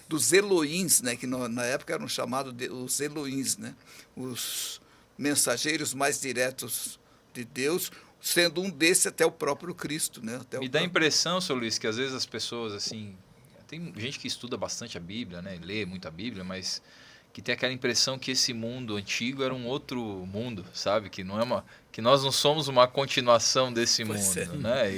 dos Elohims, né, que na época eram chamados os Elohims, né, os mensageiros mais diretos de Deus, sendo um desses até o próprio Cristo, né? Me dá a impressão, Sr. Luiz, que às vezes as pessoas, assim, tem gente que estuda bastante a Bíblia, né, lê muito a Bíblia, mas que tem aquela impressão que esse mundo antigo era um outro mundo, sabe? Que não é que nós não somos uma continuação desse mundo, né?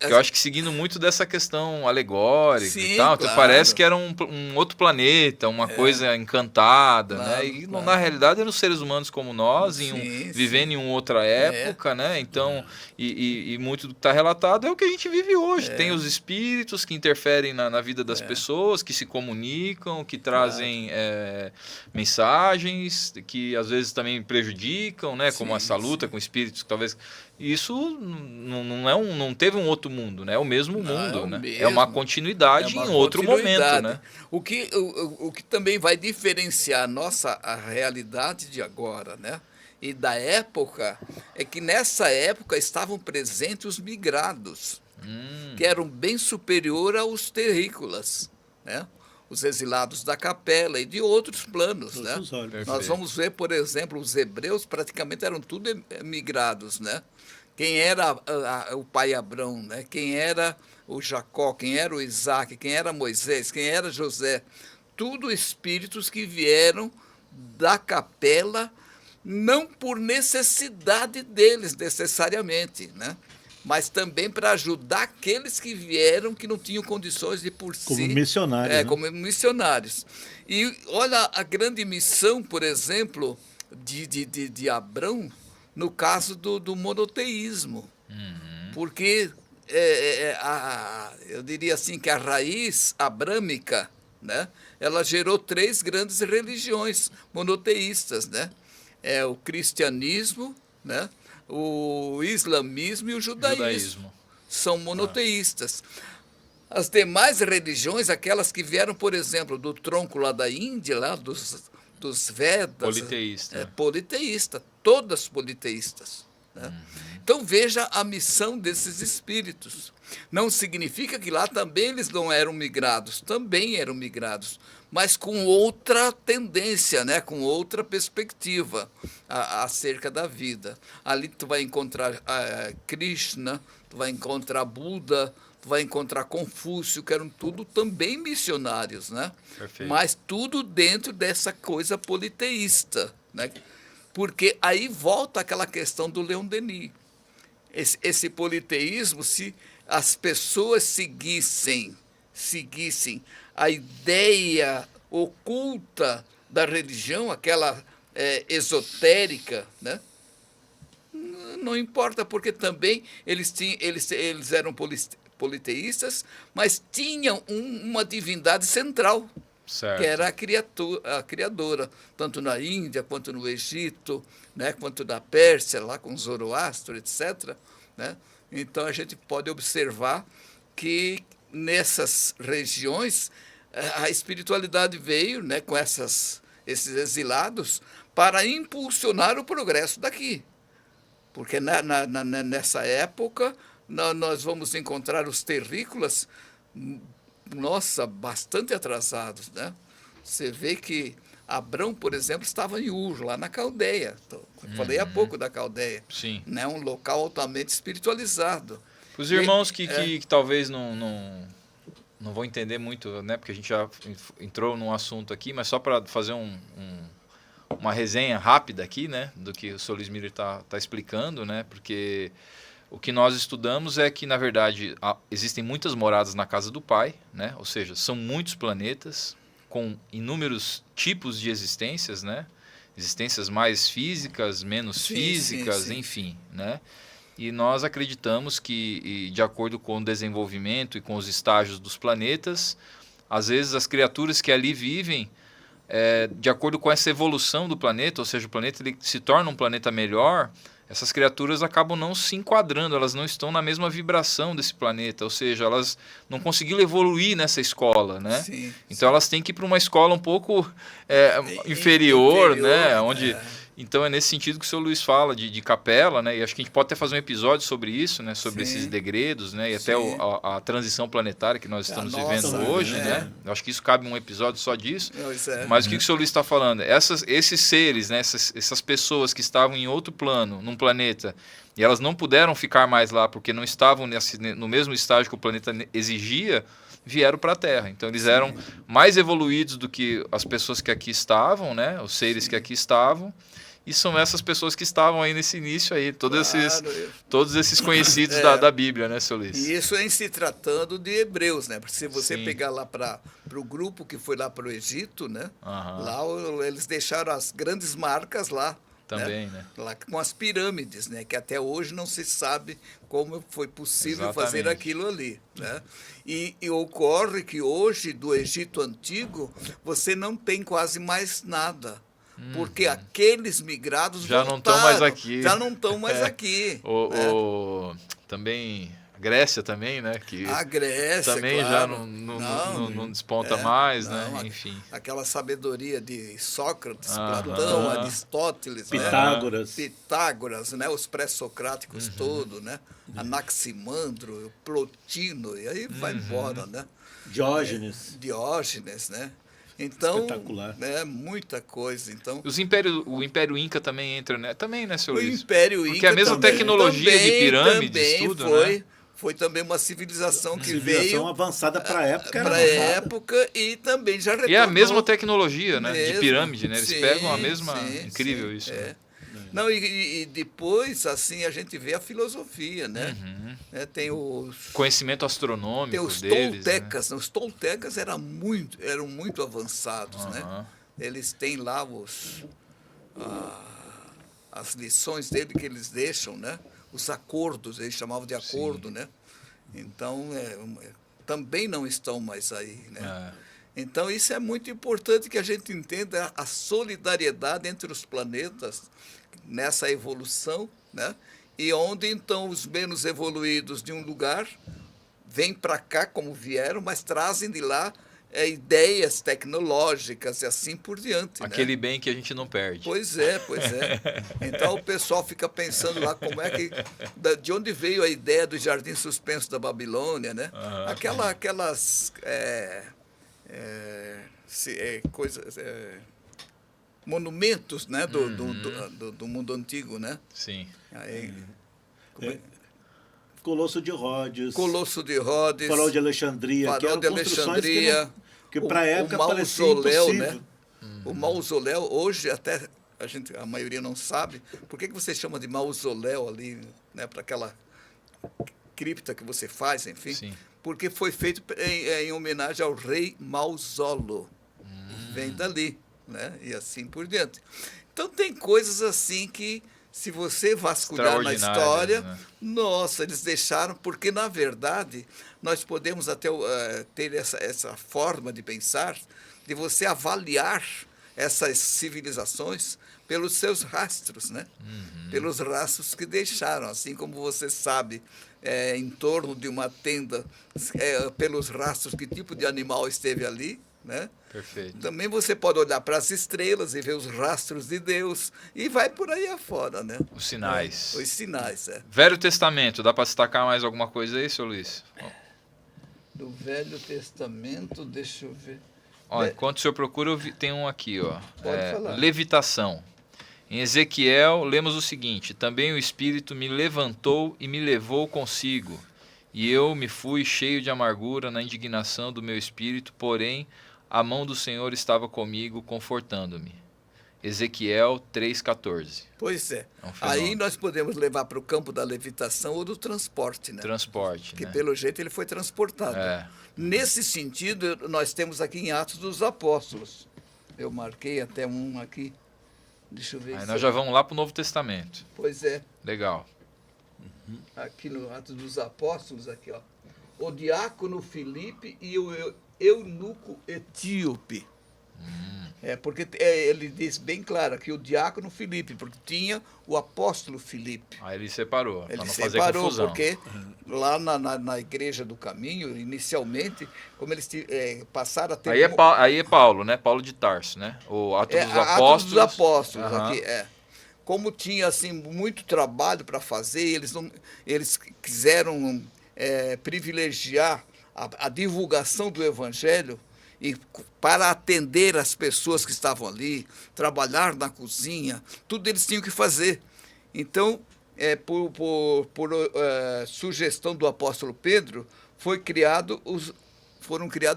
Eu acho que seguindo muito dessa questão alegórica, sim, e tal, claro. Parece que era um outro planeta, uma coisa encantada, claro, né? E na realidade eram seres humanos como nós, vivendo em uma outra época, né? Então, e muito do que está relatado é o que a gente vive hoje. Tem os espíritos que interferem na vida das pessoas, que se comunicam, que trazem mensagens, que às vezes também prejudicam, né? Como essa luta com espíritos, talvez. Isso não teve um outro mundo, né? É o mesmo mundo, né? É uma continuidade em outro momento, né? O que também vai diferenciar a realidade de agora, né? E da época, é que nessa época estavam presentes os migrados, que eram bem superior aos terrícolas, né? Os exilados da capela e de outros planos, né? Nós vamos ver, por exemplo, os hebreus praticamente eram tudo migrados, né? Quem era o pai Abrão, né? Quem era o Jacó, quem era o Isaac, quem era Moisés, quem era José, tudo espíritos que vieram da capela, não por necessidade deles necessariamente, né? Mas também para ajudar aqueles que vieram, que não tinham condições de por si. Como missionários. Né? Como missionários. E olha a grande missão, por exemplo, de Abrão, no caso do monoteísmo. Porque, eu diria assim, que a raiz abrâmica, né, ela gerou 3 grandes religiões monoteístas, né? O cristianismo, né? O islamismo e o judaísmo. São monoteístas. As demais religiões, aquelas que vieram, por exemplo, do tronco lá da Índia, lá dos Vedas... Politeísta. Politeísta, todas politeístas. Né? Então veja a missão desses espíritos. Não significa que lá também eles não eram migrados, também eram migrados, mas com outra tendência, né? Com outra perspectiva acerca da vida. Ali tu vai encontrar Krishna, tu vai encontrar Buda, tu vai encontrar Confúcio, que eram tudo também missionários, né? Perfeito. Mas tudo dentro dessa coisa politeísta, né? Porque aí volta aquela questão do Leon Denis. Esse politeísmo, se as pessoas seguissem a ideia oculta da religião, aquela esotérica, né? Não importa, porque também eles eram politeístas, mas tinham uma divindade central, certo, que era a criadora, tanto na Índia, quanto no Egito, né, quanto na Pérsia, lá com Zoroastro, etc., né? Então, a gente pode observar que nessas regiões a espiritualidade veio, né, com esses exilados para impulsionar o progresso daqui. Porque nessa época nós vamos encontrar os terrícolas nossa, bastante atrasados, né? Você vê que Abrão, por exemplo, estava em Ur, lá na Caldeia. Falei há pouco da Caldeia. Sim. Né? Um local altamente espiritualizado. Os irmãos que talvez não vão entender muito, né? Porque a gente já entrou num assunto aqui, mas só para fazer uma resenha rápida aqui, né? Do que o Sr. Luiz Miller está explicando, né? Porque o que nós estudamos é que, na verdade, existem muitas moradas na casa do Pai, né? Ou seja, são muitos planetas com inúmeros tipos de existências, né? Existências mais físicas, menos físicas, enfim, né? E nós acreditamos que, de acordo com o desenvolvimento e com os estágios dos planetas, às vezes as criaturas que ali vivem, de acordo com essa evolução do planeta, ou seja, o planeta ele se torna um planeta melhor, essas criaturas acabam não se enquadrando, elas não estão na mesma vibração desse planeta, ou seja, elas não conseguiram evoluir nessa escola, né? Sim, então elas têm que ir para uma escola um pouco inferior, né? Onde... Então é nesse sentido que o Sr. Luiz fala de capela, né? E acho que a gente pode até fazer um episódio sobre isso, né? Sobre esses degredos, né? E até a transição planetária que nós estamos vivendo hoje, né? Eu acho que isso cabe um episódio só disso. Mas o que o Sr. Luiz está falando? Esses seres, né? Essas pessoas que estavam em outro plano, num planeta, e elas não puderam ficar mais lá porque não estavam no mesmo estágio que o planeta exigia, vieram para a Terra. Então eles eram mais evoluídos do que as pessoas que aqui estavam, né? Os seres que aqui estavam. E são essas pessoas que estavam aí nesse início aí, todos esses conhecidos da Bíblia, né, Sr. Luiz? E isso em se tratando de hebreus, né? Porque se você pegar lá para o grupo que foi lá para o Egito, né? Lá eles deixaram as grandes marcas lá. Também, né? Lá com as pirâmides, né? Que até hoje não se sabe como foi possível fazer aquilo ali, né? E ocorre que hoje, do Egito Antigo, você não tem quase mais nada. Porque aqueles migrados já não estão mais aqui. Já não estão mais aqui. Também a Grécia também, né? Que a Grécia, também já não desponta mais, né? Enfim. Aquela sabedoria de Sócrates, Platão, Aristóteles, Pitágoras, né? Os pré-socráticos todos, né? Anaximandro, Plotino, e aí vai embora, né? Diógenes, né? Então, espetacular. Muita coisa. Então, o Império Inca também entra, né? Também, né, Sr. Luiz? O Império Inca porque a mesma tecnologia de pirâmides, tudo, né? Foi também uma civilização que veio avançada para a época. Para a época e também já retornou. E é a mesma tecnologia, né? De pirâmide, né? Eles pegam a mesma... Incrível isso. Né? Não, e depois, assim, a gente vê a filosofia, né? Tem os... conhecimento astronômico tem os deles. Toltecas, né? Os Toltecas eram muito avançados, né? Eles têm lá as lições dele que eles deixam, né? Os acordos, eles chamavam de acordo, né? Então, também não estão mais aí, né? Então, isso é muito importante que a gente entenda a solidariedade entre os planetas nessa evolução, né? E onde, então, os menos evoluídos de um lugar vêm para cá, como vieram, mas trazem de lá ideias tecnológicas e assim por diante. Aquele bem que a gente não perde. Pois é. Então, o pessoal fica pensando lá de onde veio a ideia do jardim suspenso da Babilônia, né? Aquelas coisas... monumentos, né, do mundo antigo, né? Sim. Aí, Colosso de Rhodes. Farol de Alexandria. Farol de Alexandria. Que para a época parecia impossível. Né? O mausoléu, hoje até a maioria não sabe, por que você chama de mausoléu ali, né, para aquela cripta que você faz, enfim? Sim. Porque foi feito em homenagem ao rei Mausolo. Vem dali. Né? E assim por diante. Então tem coisas assim que, se você vasculhar na história, né? Nossa, eles deixaram, porque na verdade nós podemos até ter essa forma de pensar, de você avaliar essas civilizações pelos seus rastros, né? Pelos rastros que deixaram, assim como você sabe, em torno de uma tenda, pelos rastros que tipo de animal esteve ali, né? Perfeito. Também você pode olhar para as estrelas e ver os rastros de Deus e vai por aí afora, né? Os sinais. Os sinais, Velho Testamento, dá para destacar mais alguma coisa aí, Sr. Luiz? do Velho Testamento, deixa eu ver. Ó, enquanto o senhor procura, tem um aqui, ó. Pode falar. Levitação. Em Ezequiel, lemos o seguinte: também o Espírito me levantou e me levou consigo, e eu me fui cheio de amargura na indignação do meu espírito, porém a mão do Senhor estava comigo, confortando-me. Ezequiel 3,14. Pois é. Aí nós podemos levar para o campo da levitação ou do transporte, né? Transporte, que né? Pelo jeito ele foi transportado. Nesse sentido, nós temos aqui em Atos dos Apóstolos. Eu marquei até um aqui. Deixa eu ver. Aí nós já vamos lá para o Novo Testamento. Pois é. Legal. Aqui no Atos dos Apóstolos, aqui, ó. O diácono Filipe e o eunuco etíope. Porque ele diz bem claro aqui o diácono Filipe, porque tinha o apóstolo Filipe. Aí ele separou, para não fazer separou, confusão. Porque lá na Igreja do Caminho, inicialmente, como eles passaram a ter... Aí é Paulo, né? Paulo de Tarso, né? O Atos dos Apóstolos. Atos dos Apóstolos, aqui, Como tinha assim, muito trabalho para fazer, eles quiseram privilegiar a divulgação do Evangelho, e para atender as pessoas que estavam ali, trabalhar na cozinha, tudo eles tinham que fazer. Então, por sugestão do apóstolo Pedro, foram criados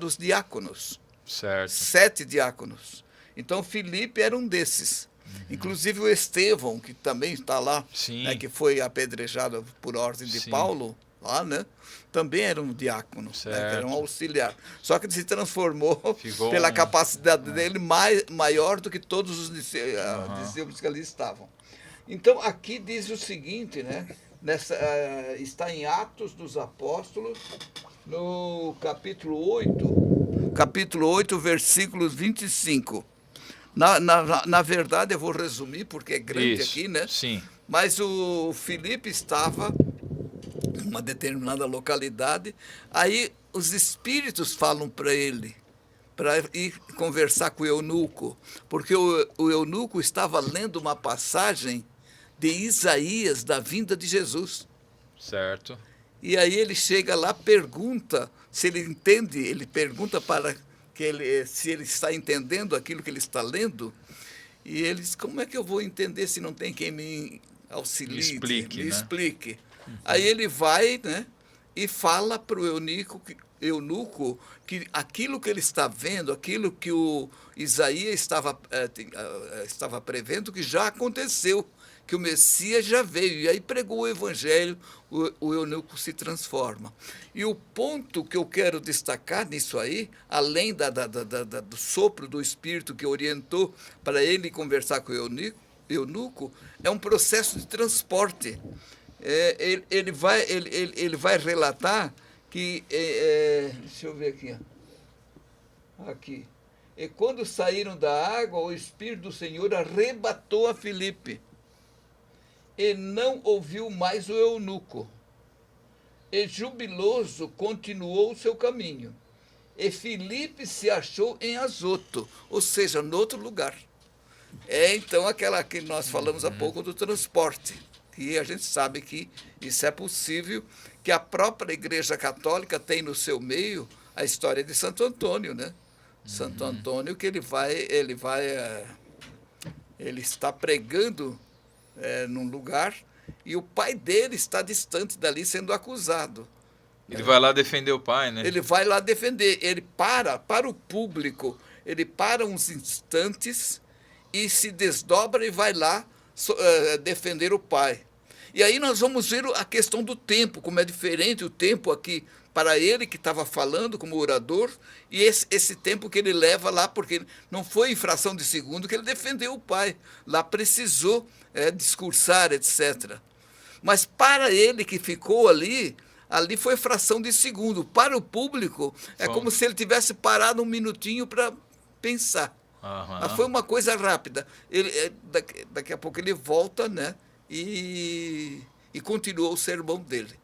os diáconos. Certo. 7 diáconos. Então, Filipe era um desses. Inclusive o Estevão, que também está lá, né, que foi apedrejado por ordem de Paulo, lá, né? Também era um diácono, né, era um auxiliar. Só que ele se transformou pela capacidade dele maior do que todos os discípulos que ali estavam. Então, aqui diz o seguinte, né? Está em Atos dos Apóstolos, no capítulo 8, versículos 25. Na verdade, eu vou resumir, porque é grande aqui, né? Sim. Mas o Filipe estava uma determinada localidade, aí os espíritos falam para ele, para ir conversar com o eunuco, porque o eunuco estava lendo uma passagem de Isaías, da vinda de Jesus. Certo. E aí ele chega lá, pergunta se ele entende, ele pergunta se ele está entendendo aquilo que ele está lendo, e ele diz, como é que eu vou entender se não tem quem me auxilie, me explique? Aí ele vai, né, e fala para o eunuco que aquilo que ele está vendo, aquilo que o Isaías estava prevendo, que já aconteceu, que o Messias já veio. E aí pregou o Evangelho, o eunuco se transforma. E o ponto que eu quero destacar nisso aí, além do sopro do Espírito que orientou para ele conversar com o eunuco, é um processo de transporte. Ele vai relatar que, deixa eu ver aqui, e quando saíram da água, o Espírito do Senhor arrebatou a Filipe, e não ouviu mais o eunuco, e jubiloso continuou o seu caminho, e Filipe se achou em Azoto, ou seja, em outro lugar. Então aquela que nós falamos há pouco do transporte. E a gente sabe que isso é possível, que a própria Igreja Católica tem no seu meio a história de Santo Antônio, né? Santo Antônio, que ele está pregando num lugar e o pai dele está distante dali sendo acusado. Ele vai lá defender o pai, né? Ele vai lá defender, ele para o público, ele para uns instantes e se desdobra e vai lá defender o pai. E aí nós vamos ver a questão do tempo, como é diferente o tempo aqui para ele que estava falando como orador, e esse tempo que ele leva lá, porque não foi em fração de segundo que ele defendeu o pai. Lá precisou discursar, etc. Mas para ele que ficou ali foi fração de segundo. Para o público, como se ele tivesse parado um minutinho para pensar. Mas foi uma coisa rápida. Daqui a pouco ele volta, né? E continuou o sermão dele.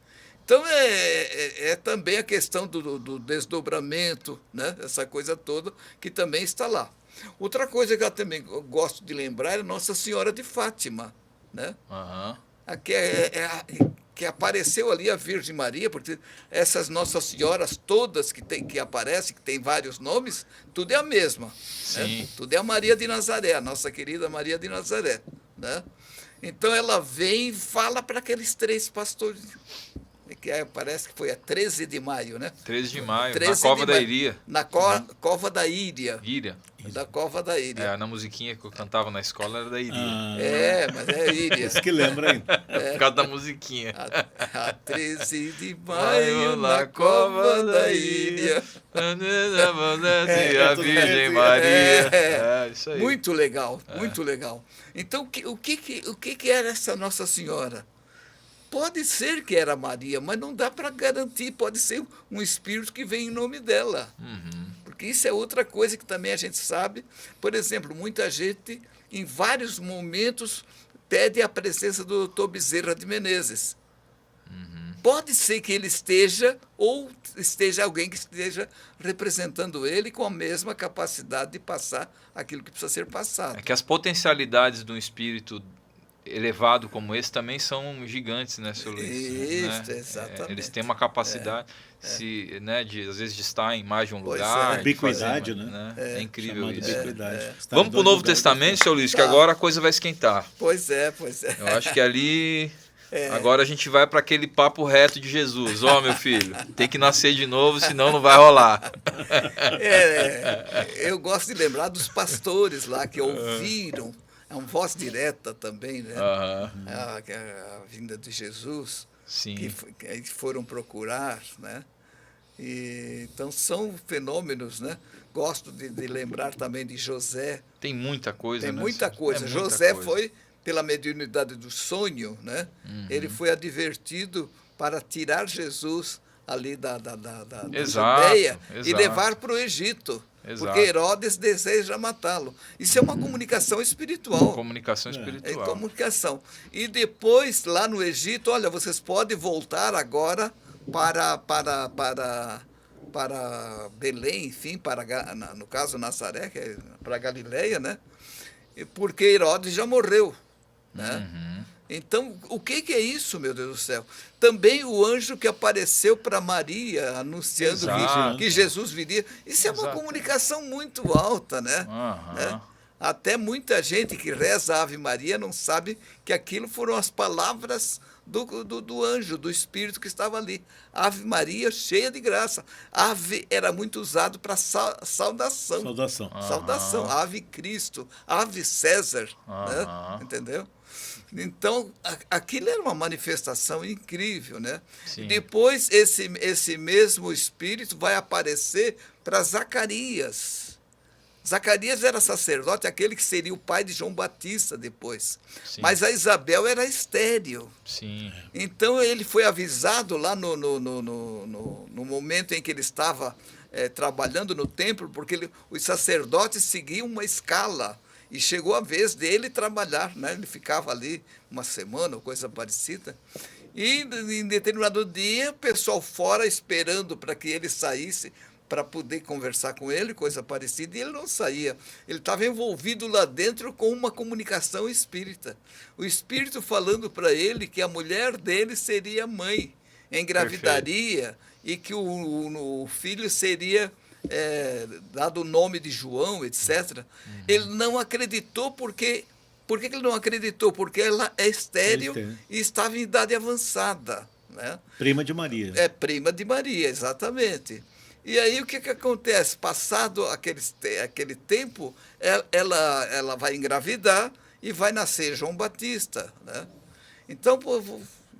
Então, também a questão do desdobramento, né? Essa coisa toda, que também está lá. Outra coisa que eu também gosto de lembrar é Nossa Senhora de Fátima, né? Aqui que apareceu ali a Virgem Maria, porque essas Nossas Senhoras todas que aparecem, que tem vários nomes, tudo é a mesma. Né? Tudo é a Maria de Nazaré, a nossa querida Maria de Nazaré. Né? Então ela vem e fala para aqueles 3 pastores, que parece que foi a 13 de maio, né? 13 de maio, na Cova da Iria. Na Cova da Íria. Íria. Da Cova da Íria. Na musiquinha que eu cantava na escola era da Iria. Mas é Íria. Isso que lembra ainda. Por causa da musiquinha. A 13 de maio, na Cova da Íria. A Virgem Maria. Isso aí. Muito legal, muito legal. Então, o que era essa Nossa Senhora? Pode ser que era Maria, mas não dá para garantir. Pode ser um espírito que vem em nome dela. Porque isso é outra coisa que também a gente sabe. Por exemplo, muita gente, em vários momentos, pede a presença do Dr. Bezerra de Menezes. Pode ser que ele esteja, ou esteja alguém que esteja representando ele com a mesma capacidade de passar aquilo que precisa ser passado. É que as potencialidades de um espírito elevado como esse também são gigantes, né, seu Luiz? Isso, né? Exatamente. Eles têm uma capacidade de às vezes de estar em mais de um lugar. Ubiquidade, né? É incrível isso. Vamos para o Novo Testamento, seu Luiz, que agora a coisa vai esquentar. Pois é. Eu acho que ali... Agora a gente vai para aquele papo reto de Jesus. Meu filho, tem que nascer de novo, senão não vai rolar. Eu gosto de lembrar dos pastores lá que ouviram. É uma voz direta também, né? A vinda de Jesus. Sim. Que foram procurar, né? Então são fenômenos, né? Gosto de lembrar também de José. Tem muita coisa, né? Tem muita coisa. José foi, pela mediunidade do sonho, né? Ele foi advertido para tirar Jesus ali da Judeia e levar para o Egito. Exato. Porque Herodes deseja matá-lo. Isso é uma comunicação espiritual. Comunicação espiritual. É comunicação. E depois, lá no Egito, olha, vocês podem voltar agora para Belém, enfim, no caso Nazaré, que é para Galileia, né? Porque Herodes já morreu. Né? Então, o que é isso, meu Deus do céu? Também o anjo que apareceu para Maria, anunciando que Jesus viria. Isso é uma comunicação muito alta, né? Até muita gente que reza a Ave Maria não sabe que aquilo foram as palavras do anjo, do espírito que estava ali. Ave Maria, cheia de graça. Ave era muito usado para saudação. Saudação. Ave Cristo, Ave César. Né? Entendeu? Então, aquilo era uma manifestação incrível, né? Sim. Depois, esse mesmo espírito vai aparecer para Zacarias. Zacarias era sacerdote, aquele que seria o pai de João Batista depois. Sim. Mas a Isabel era estéril. Sim. Então, ele foi avisado lá no momento em que ele estava trabalhando no templo, porque os sacerdotes seguiam uma escala. E chegou a vez dele trabalhar, né? Ele ficava ali uma semana ou coisa parecida. E em determinado dia, o pessoal fora esperando para que ele saísse para poder conversar com ele, coisa parecida, e ele não saía. Ele estava envolvido lá dentro com uma comunicação espírita. O espírito falando para ele que a mulher dele seria mãe, engravidaria. Perfeito. E que o filho seria... dado o nome de João, etc. Ele não acreditou porque... Por que ele não acreditou? Porque ela é estéril e estava em idade avançada. Né? Prima de Maria. Prima de Maria, exatamente. E aí o que acontece? Passado aquele tempo, ela vai engravidar e vai nascer João Batista. Né? Então,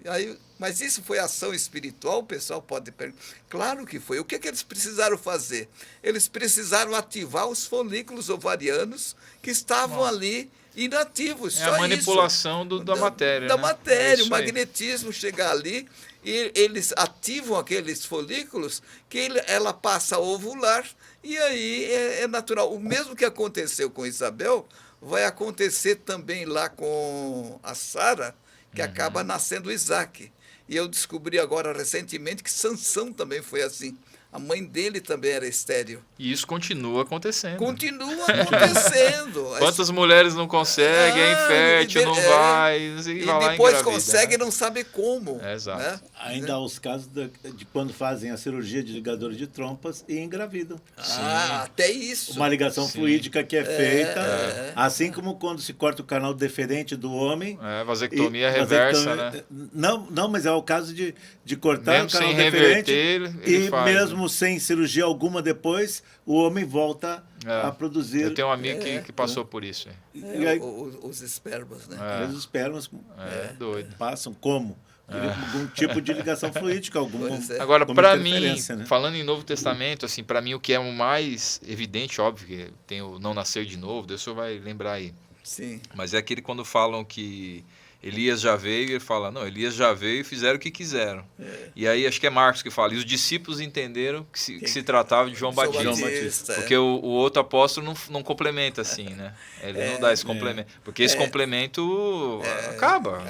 aí, mas isso foi ação espiritual? O pessoal pode perguntar. Claro que foi. O que eles precisaram fazer? Eles precisaram ativar os folículos ovarianos que estavam ali inativos. É a manipulação da matéria. Da matéria, o magnetismo chegar ali e eles ativam aqueles folículos que ela passa a ovular e aí é natural. O mesmo que aconteceu com Isabel vai acontecer também lá com a Sara, que acaba nascendo Isaac. E eu descobri agora recentemente que Sansão também foi assim. A mãe dele também era estéril. E isso continua acontecendo. Continua acontecendo. Quantas mulheres não conseguem, é infértil, não vai, e vai lá depois engravida, consegue e não sabe como. Exato. Né? Ainda há os casos de quando fazem a cirurgia de ligador de trompas e engravidam. Até isso. Uma ligação fluídica que é feita, assim como quando se corta o canal deferente do homem. Vasectomia reversa, né? Não, mas é o caso de cortar mesmo o canal sem deferente reverter, e faz, mesmo sem cirurgia alguma depois, o homem volta a produzir. Eu tenho um amigo que passou por isso. Os espermas, né? Os espermas doido. passam como? Algum tipo de ligação fluídica, Agora, para mim, né? falando em Novo Testamento, assim, para mim o que é o mais evidente, óbvio, que tem o não nascer de novo, Deus só vai lembrar aí. Sim. Mas é aquele quando falam que Elias já veio, ele fala, não, Elias já veio e fizeram o que quiseram. E aí acho que é Marcos que fala, e os discípulos entenderam que se tratava de João Batista. Porque o outro apóstolo não complementa assim, né? Ele não dá esse complemento. Porque esse complemento acaba.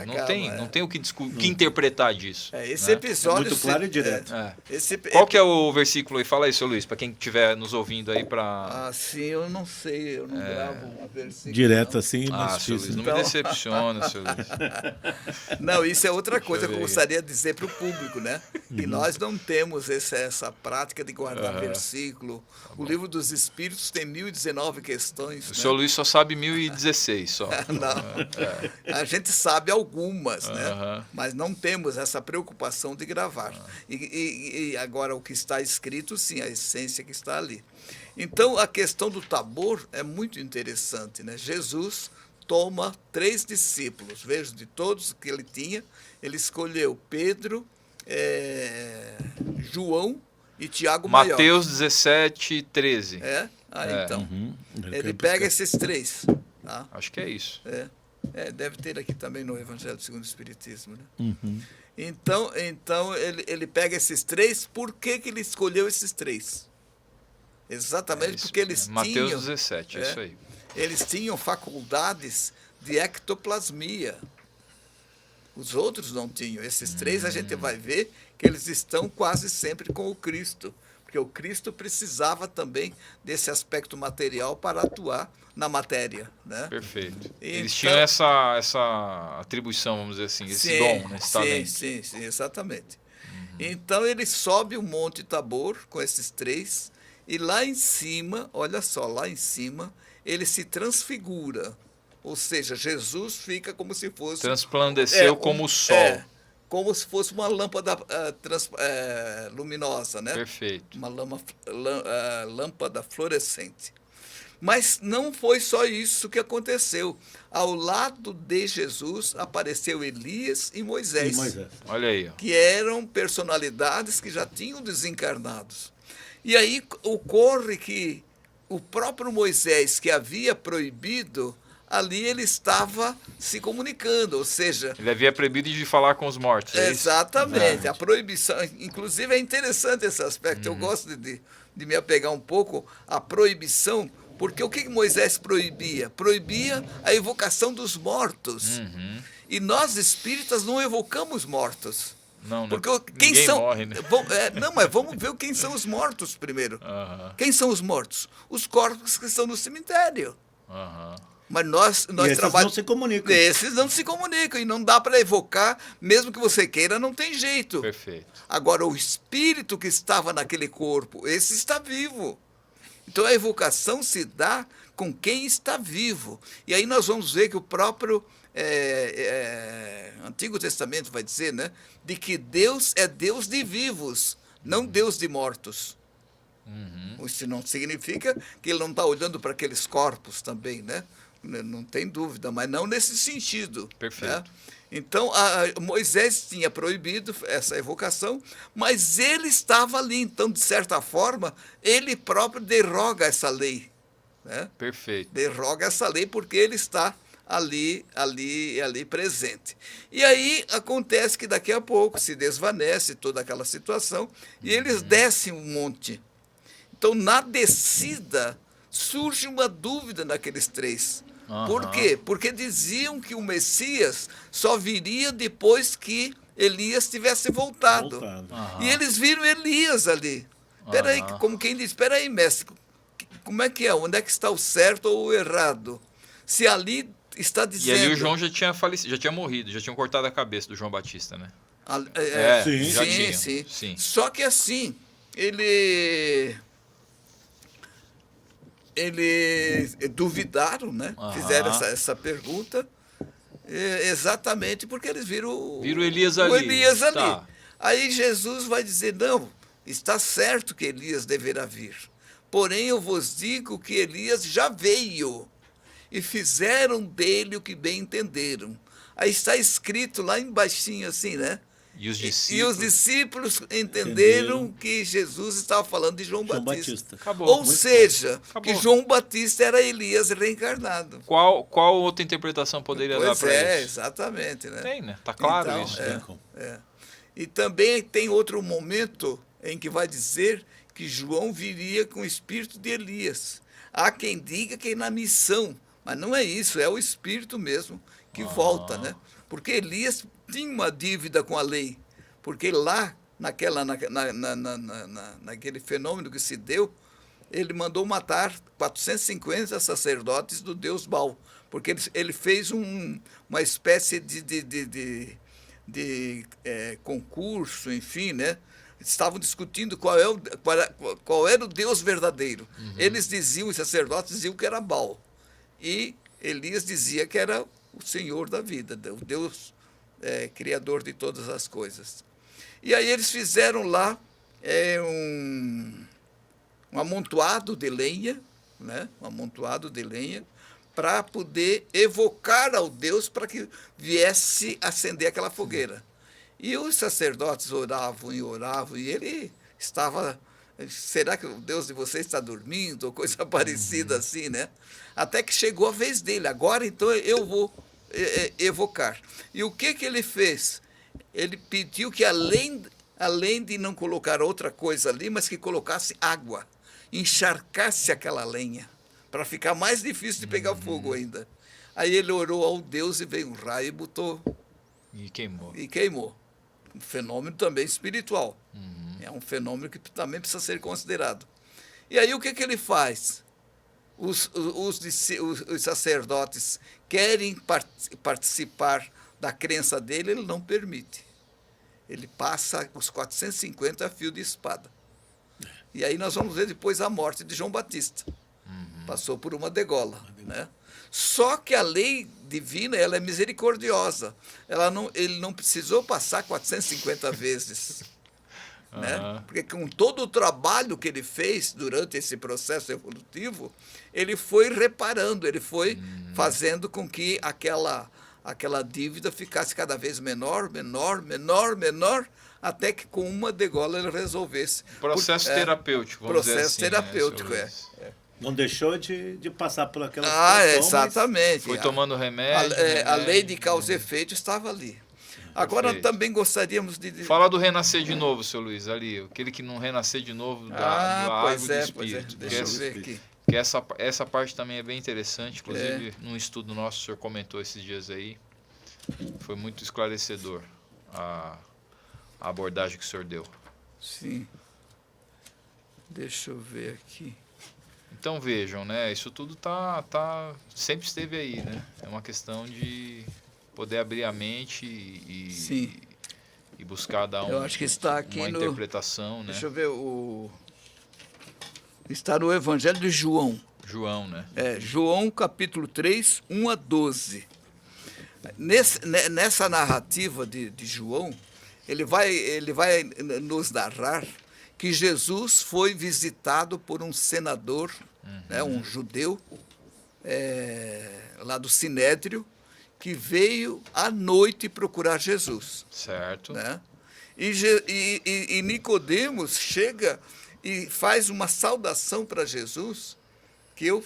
Não tem o que interpretar disso. Esse episódio... É muito claro e direto. Qual que é o versículo aí? Fala aí, seu Luiz, para quem estiver nos ouvindo aí para... sim, eu não sei, eu não gravo um versículo. Direto assim, mas seu Luiz, não me decepciona, seu Luiz. Não, isso é outra coisa que eu gostaria de dizer para o público, né? Que nós não temos essa prática de guardar versículo. O livro dos Espíritos tem 1019 questões. O seu Luiz só sabe 1016 só. Não. A gente sabe algumas, né? Mas não temos essa preocupação de gravar. E agora o que está escrito, sim, a essência que está ali. Então a questão do Tabor é muito interessante, né? Jesus toma 3 discípulos, veja, de todos que ele tinha, ele escolheu Pedro, João e Tiago Maior. Mateus 17, 13. Então, ele pega esses 3. Tá? Acho que é isso. Deve ter aqui também no Evangelho segundo o Espiritismo. Né? Então ele pega esses 3, por que ele escolheu esses 3? Exatamente porque eles Mateus tinham... 17, isso aí. Eles tinham faculdades de ectoplasmia. Os outros não tinham. Esses 3 a gente vai ver que eles estão quase sempre com o Cristo. Porque o Cristo precisava também desse aspecto material para atuar na matéria. Né? Perfeito. Eles tinham essa atribuição, vamos dizer assim, esse dom, né? Esse talento. Sim, exatamente. Então ele sobe o Monte Tabor com esses 3 e lá em cima, olha só, lá em cima, ele se transfigura, ou seja, Jesus fica como se fosse... Transplandeceu como o sol. Como se fosse uma lâmpada luminosa, né? Perfeito. Uma lâmpada fluorescente. Mas não foi só isso que aconteceu. Ao lado de Jesus apareceu Elias e Moisés. Olha aí. Que eram personalidades que já tinham desencarnados. E aí ocorre que o próprio Moisés, que havia proibido, ali ele estava se comunicando, ou seja... Ele havia proibido de falar com os mortos, é exatamente, isso? A proibição, inclusive é interessante esse aspecto, eu gosto de me apegar um pouco à proibição, porque o que Moisés proibia? Proibia a evocação dos mortos. E nós espíritas não evocamos mortos. Não, porque quem são? Morre, né? Mas vamos ver quem são os mortos primeiro. Quem são os mortos? Os corpos que estão no cemitério. Mas nós esses não se comunicam. Esses não se comunicam e não dá para evocar, mesmo que você queira, não tem jeito. Perfeito. Agora, o espírito que estava naquele corpo, esse está vivo. Então, a evocação se dá com quem está vivo. E aí nós vamos ver que o próprio Antigo Testamento vai dizer, né, de que Deus é Deus de vivos, não Deus de mortos. Isso não significa que ele não está olhando para aqueles corpos também, né? Não tem dúvida, mas não nesse sentido. Perfeito. Né? Então, Moisés tinha proibido essa evocação, mas ele estava ali. Então, de certa forma, ele próprio derroga essa lei. Né? Perfeito. Derroga essa lei porque ele está ali presente. E aí acontece que daqui a pouco se desvanece toda aquela situação e eles descem um monte. Então, na descida, surge uma dúvida naqueles 3. Por quê? Porque diziam que o Messias só viria depois que Elias tivesse voltado. E eles viram Elias ali. Espera aí, como quem diz, espera aí, mestre, como é que é? Onde é que está o certo ou o errado? Se ali está dizendo... E ali o João já tinha falecido, já tinha morrido, já tinham cortado a cabeça do João Batista, né? Sim. Só que assim, eles duvidaram, né? Fizeram essa pergunta exatamente porque eles viram Elias ali. O Elias ali. Tá. Aí Jesus vai dizer, não, está certo que Elias deverá vir. Porém, eu vos digo que Elias já veio e fizeram dele o que bem entenderam. Aí está escrito lá embaixinho assim, né? E os discípulos entenderam que Jesus estava falando de João Batista. Ou seja, que João Batista era Elias reencarnado. Qual outra interpretação poderia dar para isso? Exatamente. Né? Tem, né? Tá claro então, isso. E também tem outro momento em que vai dizer que João viria com o espírito de Elias. Há quem diga que é na missão, mas não é isso, é o espírito mesmo que volta, né? Porque Elias tinha uma dívida com a lei, porque lá, naquele fenômeno que se deu, ele mandou matar 450 sacerdotes do deus Baal, porque ele fez uma espécie de concurso, enfim, né? Estavam discutindo qual era o Deus verdadeiro. Eles diziam, os sacerdotes diziam que era Baal, e Elias dizia que era o Senhor da vida, o Deus criador de todas as coisas. E aí eles fizeram lá um amontoado de lenha, né? Um amontoado de lenha, para poder evocar ao Deus para que viesse acender aquela fogueira. E os sacerdotes oravam, e ele estava... Será que o Deus de vocês está dormindo? Ou coisa parecida assim, né? Até que chegou a vez dele. Agora, então, eu vou evocar. E o que ele fez? Ele pediu que, além de não colocar outra coisa ali, mas que colocasse água, encharcasse aquela lenha, para ficar mais difícil de pegar fogo ainda. Aí ele orou ao Deus e veio um raio e botou... E queimou. Um fenômeno também espiritual. É um fenômeno que também precisa ser considerado. E aí o que ele faz? Os sacerdotes querem participar da crença dele, ele não permite. Ele passa os 450 a fio de espada. E aí nós vamos ver depois a morte de João Batista. Passou por uma degola, né? Só que a lei divina, ela é misericordiosa. Ele não precisou passar 450 vezes. Né? Porque com todo o trabalho que ele fez durante esse processo evolutivo, ele foi reparando, ele foi fazendo com que aquela dívida ficasse cada vez menor, até que com uma degola ele resolvesse. Processo terapêutico, vamos dizer assim. Processo terapêutico, Não deixou de passar por aquela situação. Exatamente. Foi tomando remédio. A lei de causa e efeito estava ali. Agora, perfeito. Também gostaríamos de... Fala do renascer de novo, seu Luiz, ali. Aquele que não renascer de novo da água e do Espírito. Deixa eu ver aqui. Que essa parte também é bem interessante. Inclusive, num estudo nosso, o senhor comentou esses dias aí. Foi muito esclarecedor a abordagem que o senhor deu. Sim. Deixa eu ver aqui. Então, vejam, né? Isso tudo sempre esteve aí, né? É uma questão de... poder abrir a mente e buscar dar eu acho que está aqui uma interpretação, né? Deixa eu ver, está no Evangelho de João. João, né? João capítulo 3, 1 a 12. Nessa narrativa de João, ele vai nos narrar que Jesus foi visitado por um senador, né, um judeu, lá do Sinédrio, que veio à noite procurar Jesus. Certo. Né? E Nicodemos chega e faz uma saudação para Jesus, que eu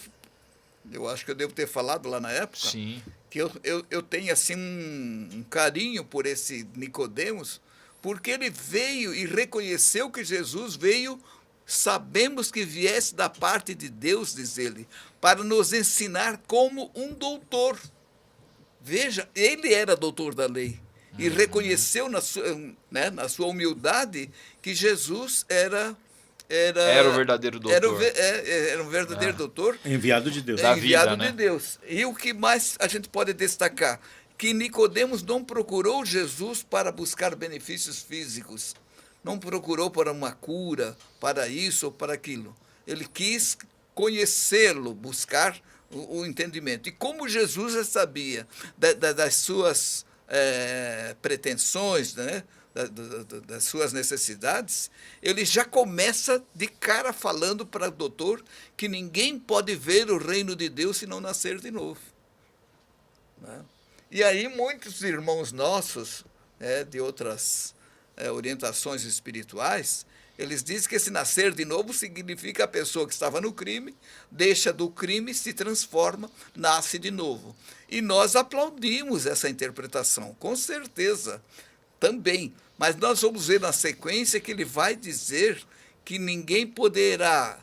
acho que eu devo ter falado lá na época. Sim. Que eu tenho assim um carinho por esse Nicodemos, porque ele veio e reconheceu que Jesus veio, sabemos que viesse da parte de Deus, diz ele, para nos ensinar como um doutor. Veja, ele era doutor da lei e reconheceu na sua humildade que Jesus era era o verdadeiro doutor. Era um verdadeiro doutor. Enviado de Deus. Enviado de Deus. E o que mais a gente pode destacar? Que Nicodemos não procurou Jesus para buscar benefícios físicos. Não procurou para uma cura, para isso ou para aquilo. Ele quis conhecê-lo, buscar o entendimento. E como Jesus já sabia das suas pretensões, né? Das suas necessidades, ele já começa de cara falando para o doutor que ninguém pode ver o reino de Deus se não nascer de novo. Né? E aí muitos irmãos nossos, de outras orientações espirituais, eles dizem que esse nascer de novo significa a pessoa que estava no crime, deixa do crime, se transforma, nasce de novo. E nós aplaudimos essa interpretação, com certeza, também. Mas nós vamos ver na sequência que ele vai dizer que ninguém poderá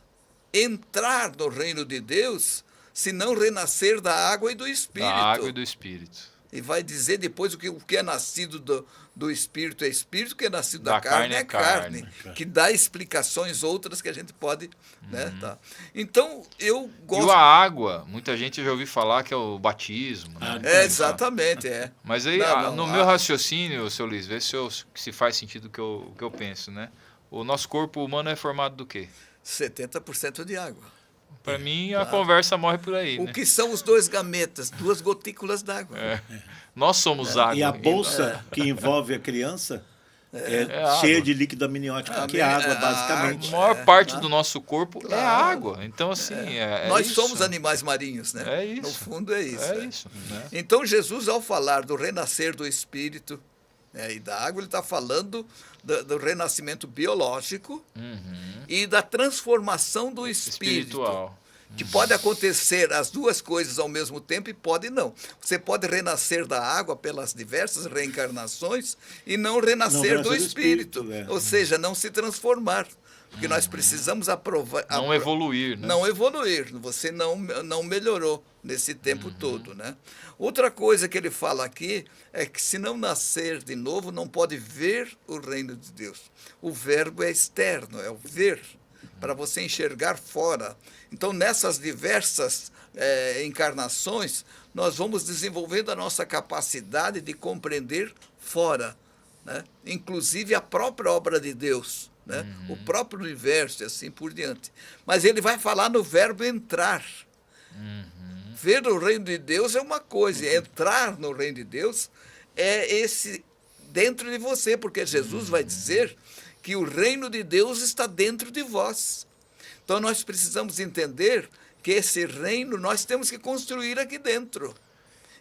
entrar no reino de Deus se não renascer da água e do Espírito. Da água e do Espírito. E vai dizer depois o que é nascido do Espírito é Espírito, o que é nascido da carne é carne. Que dá explicações outras que a gente pode... Né, tá. Então, eu gosto... E a água, muita gente já ouviu falar que é o batismo. Né? Exatamente, Mas aí, no meu raciocínio, seu Luiz, vê se faz sentido o que eu penso, né? O nosso corpo humano é formado do quê? 70% de água. Para mim, a conversa morre por aí. O que são os 2 gametas? 2 gotículas d'água. Nós somos água. E a bolsa que envolve a criança é cheia de líquido amniótico, que é água, basicamente. A maior parte do nosso corpo é água. Então, assim, nós isso. somos animais marinhos, né? É isso. No fundo é isso. É isso. Né? Então, Jesus, ao falar do renascer do Espírito e da água, ele está falando do renascimento biológico e da transformação do espírito. Espiritual. Que pode acontecer as duas coisas ao mesmo tempo e pode não. Você pode renascer da água pelas diversas reencarnações e não renascer do espírito. Ou seja, não se transformar. Porque nós precisamos não evoluir. Né? Não evoluir. Você não melhorou nesse tempo todo. Né? Outra coisa que ele fala aqui é que se não nascer de novo, não pode ver o reino de Deus. O verbo é externo, é o ver, para você enxergar fora. Então, nessas diversas encarnações, nós vamos desenvolvendo a nossa capacidade de compreender fora, né? Inclusive a própria obra de Deus, né? O próprio universo e assim por diante. Mas ele vai falar no verbo entrar. Ver o reino de Deus é uma coisa, entrar no reino de Deus é esse dentro de você, porque Jesus vai dizer que o reino de Deus está dentro de vós. Então, nós precisamos entender que esse reino nós temos que construir aqui dentro.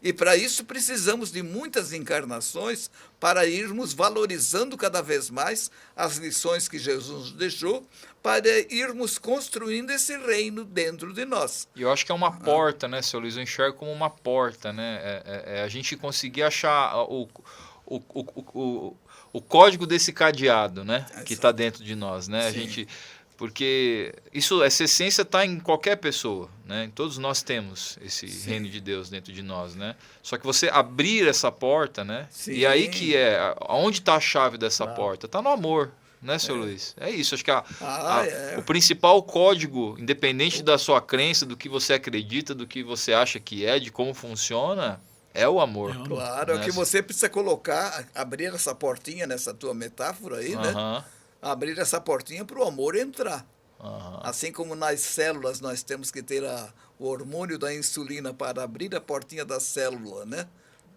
E, para isso, precisamos de muitas encarnações para irmos valorizando cada vez mais as lições que Jesus nos deixou, para irmos construindo esse reino dentro de nós. E eu acho que é uma porta, né, seu Luiz? Eu enxergo como uma porta, né? A gente conseguir achar o código desse cadeado, né? Que está dentro de nós, né? A gente... Porque essa essência está em qualquer pessoa, né? Todos nós temos esse reino de Deus dentro de nós, né? Só que você abrir essa porta, né? E aí que onde está a chave dessa porta? Está no amor, né, seu Luiz? É isso, acho que o principal código, independente da sua crença, do que você acredita, do que você acha que de como funciona, é o amor. Claro, né? É o que você precisa colocar, abrir essa portinha nessa tua metáfora aí, né? Abrir essa portinha para o amor entrar. Assim como nas células nós temos que ter o hormônio da insulina para abrir a portinha da célula, né?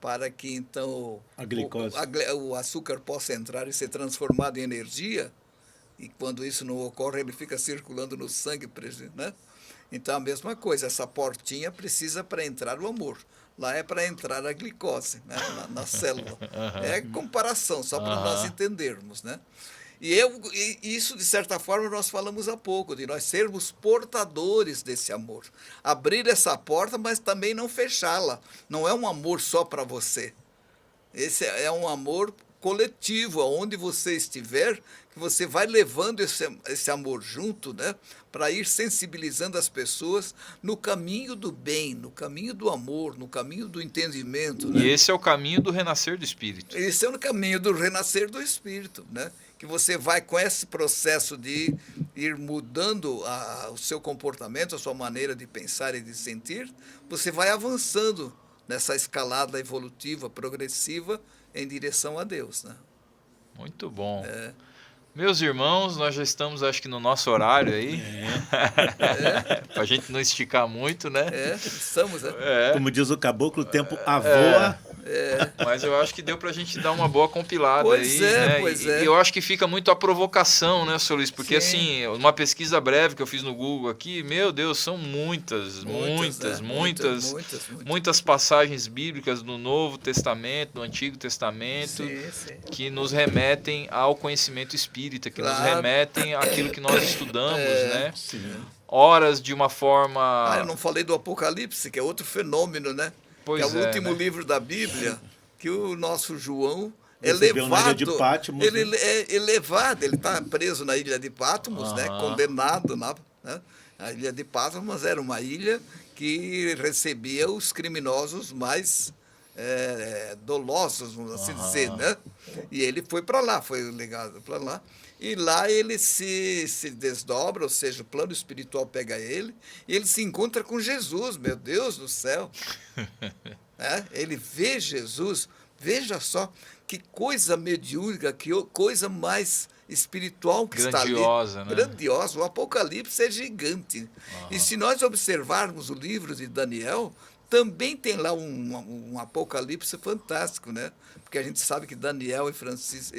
Para que então o açúcar possa entrar e ser transformado em energia, e quando isso não ocorre, ele fica circulando no sangue, né? Então a mesma coisa, essa portinha precisa para entrar o amor. Lá é para entrar a glicose, né? na célula. É comparação, só para nós entendermos, né? E isso, de certa forma, nós falamos há pouco, de nós sermos portadores desse amor. Abrir essa porta, mas também não fechá-la. Não é um amor só para você. Esse é um amor coletivo, aonde você estiver, que você vai levando esse amor junto, né? Para ir sensibilizando as pessoas no caminho do bem, no caminho do amor, no caminho do entendimento. Né? E esse é o caminho do renascer do Espírito. Esse é o caminho do renascer do Espírito, né? Que você vai com esse processo de ir mudando o seu comportamento, a sua maneira de pensar e de sentir, você vai avançando nessa escalada evolutiva, progressiva, em direção a Deus, né? Muito bom. Meus irmãos, nós já estamos, acho que no nosso horário aí. Pra gente não esticar muito, né? Estamos, né? Como diz o caboclo, o tempo avoa. Mas eu acho que deu pra gente dar uma boa compilada Pois aí, né? é. E eu acho que fica muito a provocação, né, Sr. Luiz? Porque assim, uma pesquisa breve que eu fiz no Google aqui, meu Deus, são muitas passagens bíblicas no Novo Testamento, no Antigo Testamento, que nos remetem ao conhecimento espírita, que nos remetem àquilo que nós estudamos, né? Sim. Horas de uma forma... eu não falei do Apocalipse, que é outro fenômeno, né? Pois que é o último né? livro da Bíblia, que o nosso João é Recebeu na ilha levado, de Patmos, ele né? é elevado, ele está preso na ilha de Patmos, né? Condenado lá, né? A ilha de Patmos era uma ilha que recebia os criminosos mais dolosos, vamos assim dizer, né? E ele foi para lá, foi legado para lá. E lá ele se desdobra, ou seja, o plano espiritual pega ele, e ele se encontra com Jesus, meu Deus do céu. Ele vê Jesus, veja só que coisa mediúnica, que coisa mais espiritual que grandiosa, está ali. Né? Grandiosa, o Apocalipse é gigante. E se nós observarmos o livro de Daniel, também tem lá um Apocalipse fantástico, né? Porque a gente sabe que Daniel e Francisco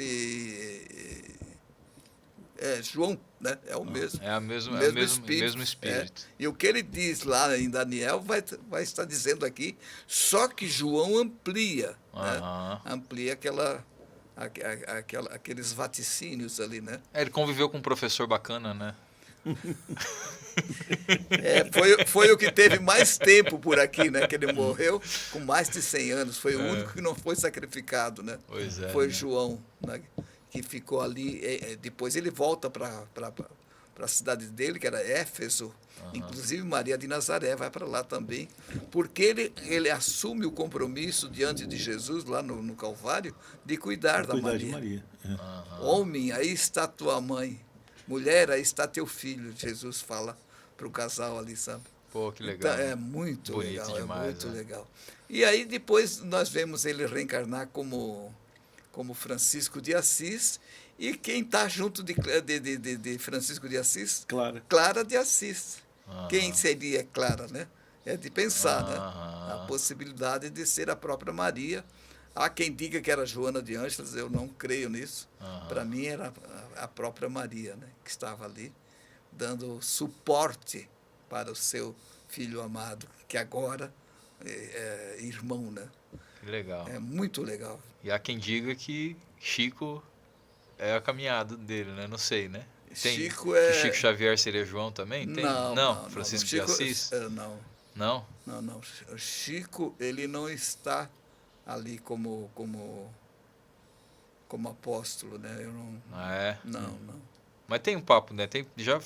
João, né? É o mesmo. É o mesmo espírito. E o que ele diz lá em Daniel vai estar dizendo aqui, só que João amplia, né? Amplia aqueles vaticínios ali, né? Ele conviveu com um professor bacana, né? Foi o que teve mais tempo por aqui, né? Que ele morreu com mais de 100 anos. Foi o único que não foi sacrificado, né? Pois foi né? João, né? Que ficou ali. Depois ele volta para a cidade dele, que era Éfeso. Inclusive Maria de Nazaré vai para lá também, porque ele assume o compromisso diante de Jesus, lá no Calvário, de cuidar da Maria. De Maria. Homem, aí está tua mãe. Mulher, aí está teu filho. Jesus fala para o casal ali, sabe? Pô, que legal. Então, é muito bonito legal, demais, é muito né? legal. E aí depois nós vemos ele reencarnar como Francisco de Assis, e quem está junto de Francisco de Assis? Clara de Assis. Quem seria Clara, né? É de pensar, né? A possibilidade de ser a própria Maria. Há quem diga que era Joana de Ângeles, eu não creio nisso. Para mim era a própria Maria, né? Que estava ali dando suporte para o seu filho amado, que agora é irmão, né? Que legal. É muito legal. E há quem diga que Chico é a caminhada dele, né? Não sei, né? Chico Chico Xavier seria João também? Tem? Não. Francisco Chico, de Assis? Não. Não? Não. O Chico, ele não está ali como apóstolo, né? Eu não. Não. Mas tem um papo, né?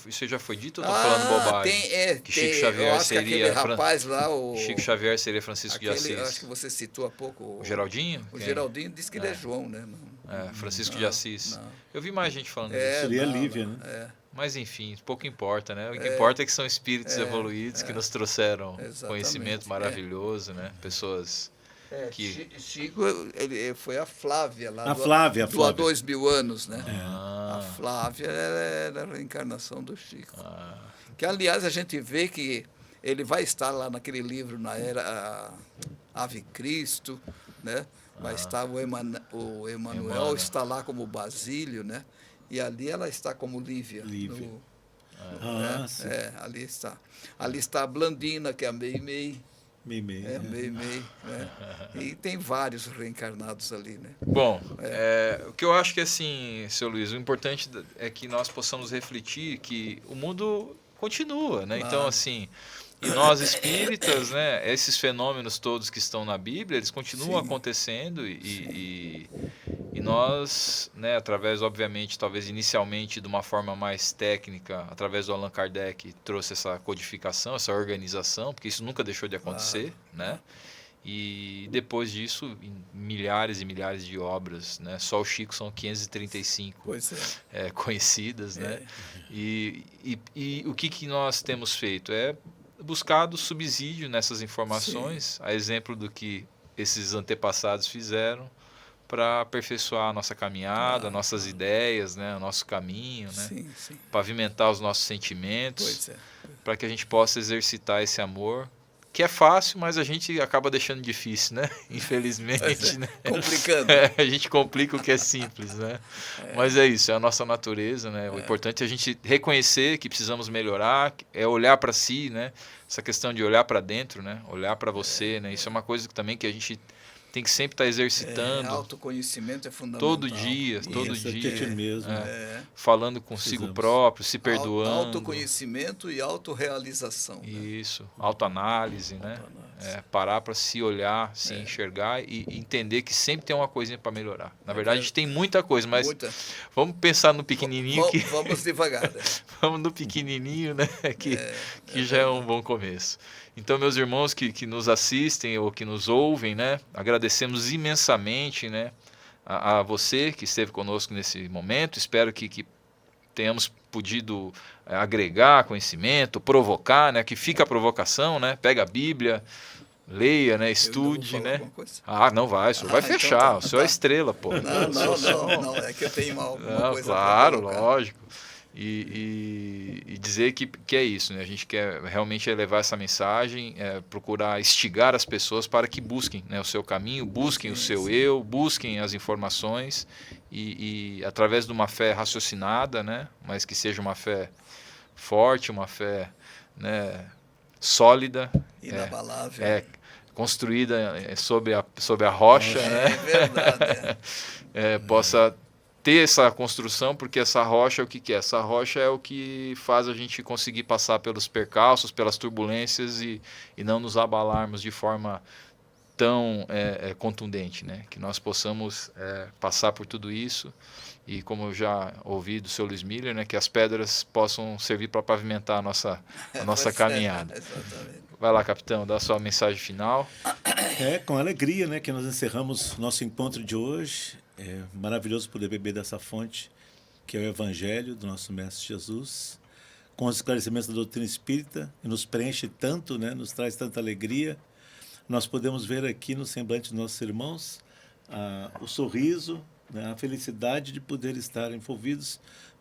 Isso já foi dito ou estou falando bobagem? Que Chico Xavier seria... rapaz lá, Chico Xavier seria Francisco de Assis. Acho que você citou há pouco. O Geraldinho? O Geraldinho disse que ele é João, né? Francisco de Assis. Não. Eu vi mais gente falando disso. Seria Lívia, né? Mas enfim, pouco importa, né? O que importa é que são espíritos evoluídos que nos trouxeram conhecimento maravilhoso, né? Pessoas... Chico, ele foi a Flávia lá. A Flávia. Há 2000 anos, né? A Flávia era a reencarnação do Chico. Que, aliás, a gente vê que ele vai estar lá naquele livro, na era Ave Cristo, né? Vai estar o Emanuel está lá como Basílio, né? E ali ela está como Lívia. Ali está. Ali está a Blandina, que é a Meimei. Meimei, né? E tem vários reencarnados ali, né? Bom, o que eu acho que, assim, seu Luiz, o importante é que nós possamos refletir que o mundo continua, né? Então, assim, e nós espíritas, né, esses fenômenos todos que estão na Bíblia, eles continuam acontecendo e nós, né, através, obviamente, talvez inicialmente de uma forma mais técnica, através do Allan Kardec, trouxe essa codificação, essa organização, porque isso nunca deixou de acontecer, né? E depois disso, milhares e milhares de obras, né? Só o Chico são 535 conhecidas, né? E o que nós temos feito? É buscado subsídio nessas informações, a exemplo do que esses antepassados fizeram, para aperfeiçoar a nossa caminhada, nossas ideias, né? O nosso caminho, né? Pavimentar os nossos sentimentos, para que a gente possa exercitar esse amor, que é fácil, mas a gente acaba deixando difícil, né? Infelizmente, né? Complicando. A gente complica o que é simples, né? Mas é isso, é a nossa natureza, né? O importante é a gente reconhecer que precisamos melhorar, é olhar para si, né? Essa questão de olhar para dentro, né? Olhar para você, né? Isso é uma coisa que também que a gente tem que sempre estar exercitando. Autoconhecimento é fundamental. Todo dia. Mesmo. Falando consigo próprio, se perdoando. Autoconhecimento e autorrealização. Isso, autoanálise, né? Parar para se olhar, se enxergar e entender que sempre tem uma coisinha para melhorar. Na verdade, a gente tem muita coisa, mas vamos pensar no pequenininho. Vamos devagar. Né? Vamos no pequenininho, né? Que já é um bom começo. Então, meus irmãos que nos assistem ou que nos ouvem, né? Agradecemos imensamente, né? A você que esteve conosco nesse momento. Espero que tenhamos podido agregar conhecimento, provocar, né? Que fica a provocação, né? Pega a Bíblia, leia, né? Estude, né? Não vai, o senhor vai fechar. Então, o senhor é estrela, pô. Não, é que eu tenho alguma coisa. Claro, lógico. E dizer que é isso, né? A gente quer realmente levar essa mensagem, procurar instigar as pessoas para que busquem, né, o seu caminho, busquem o seu eu, busquem as informações e através de uma fé raciocinada, né, mas que seja uma fé forte, uma fé, né, sólida, inabalável, construída sobre a rocha, né? É verdade. Possa ter essa construção, porque essa rocha é o que é? Essa rocha é o que faz a gente conseguir passar pelos percalços, pelas turbulências e não nos abalarmos de forma tão contundente, né? Que nós possamos passar por tudo isso e, como eu já ouvi do seu Luiz Miller, né? Que as pedras possam servir para pavimentar a nossa caminhada. Exatamente. Vai lá, capitão, dá a sua mensagem final. É com alegria, né, que nós encerramos nosso encontro de hoje. É maravilhoso poder beber dessa fonte, que é o Evangelho do nosso Mestre Jesus, com os esclarecimentos da doutrina espírita, que nos preenche tanto, né, nos traz tanta alegria. Nós podemos ver aqui no semblante dos nossos irmãos o sorriso, né, a felicidade de poder estar envolvidos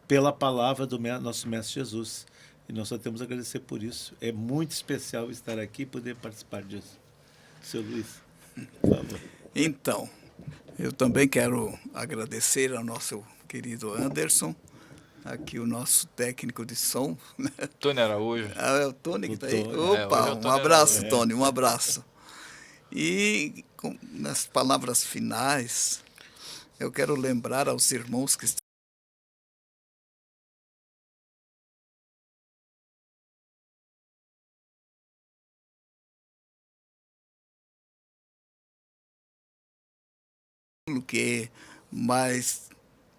pela palavra do nosso Mestre Jesus. E nós só temos a agradecer por isso. É muito especial estar aqui e poder participar disso. Seu Luiz, por favor. Então, eu também quero agradecer ao nosso querido Anderson, aqui o nosso técnico de som. Tony Araújo. É o Tony que está aí? Opa, um abraço, Tony, um abraço. E nas palavras finais, eu quero lembrar aos irmãos que estão mas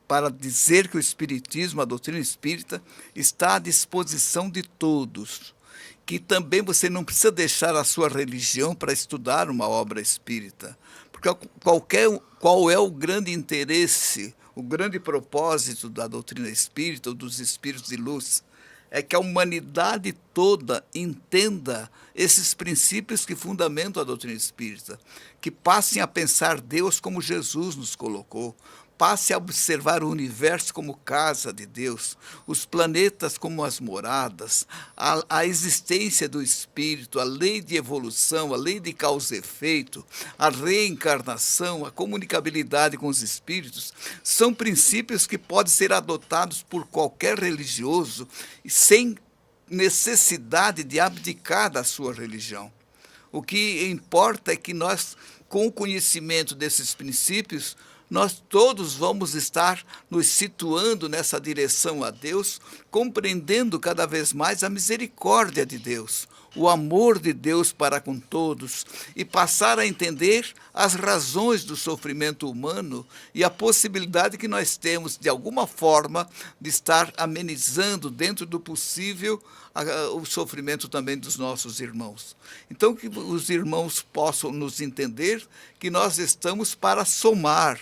para dizer que o Espiritismo, a doutrina espírita, está à disposição de todos, que também você não precisa deixar a sua religião para estudar uma obra espírita, porque qual é o grande interesse, o grande propósito da doutrina espírita, ou dos espíritos de luz, é que a humanidade toda entenda esses princípios que fundamentam a doutrina espírita, que passem a pensar Deus como Jesus nos colocou, passe a observar o universo como casa de Deus, os planetas como as moradas, a existência do espírito, a lei de evolução, a lei de causa e efeito, a reencarnação, a comunicabilidade com os espíritos, são princípios que podem ser adotados por qualquer religioso sem necessidade de abdicar da sua religião. O que importa é que nós, com o conhecimento desses princípios, nós todos vamos estar nos situando nessa direção a Deus, compreendendo cada vez mais a misericórdia de Deus, o amor de Deus para com todos e passar a entender as razões do sofrimento humano e a possibilidade que nós temos, de alguma forma, de estar amenizando, dentro do possível, o sofrimento também dos nossos irmãos. Então, que os irmãos possam nos entender que nós estamos para somar,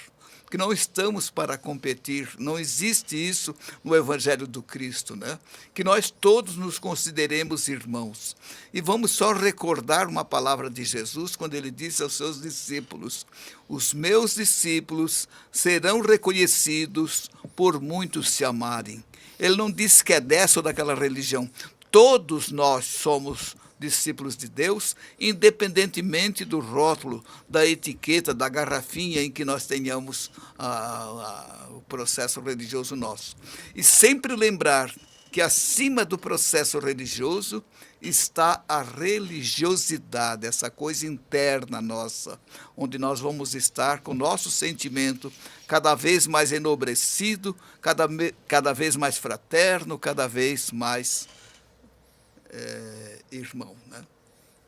que não estamos para competir. Não existe isso no Evangelho do Cristo, né? Que nós todos nos consideremos irmãos. E vamos só recordar uma palavra de Jesus, quando ele disse aos seus discípulos: os meus discípulos serão reconhecidos por muitos se amarem. Ele não disse que é dessa ou daquela religião. Todos nós somos discípulos de Deus, independentemente do rótulo, da etiqueta, da garrafinha em que nós tenhamos o processo religioso nosso. E sempre lembrar que acima do processo religioso está a religiosidade, essa coisa interna nossa, onde nós vamos estar com o nosso sentimento cada vez mais enobrecido, cada vez mais fraterno, cada vez mais irmão, né?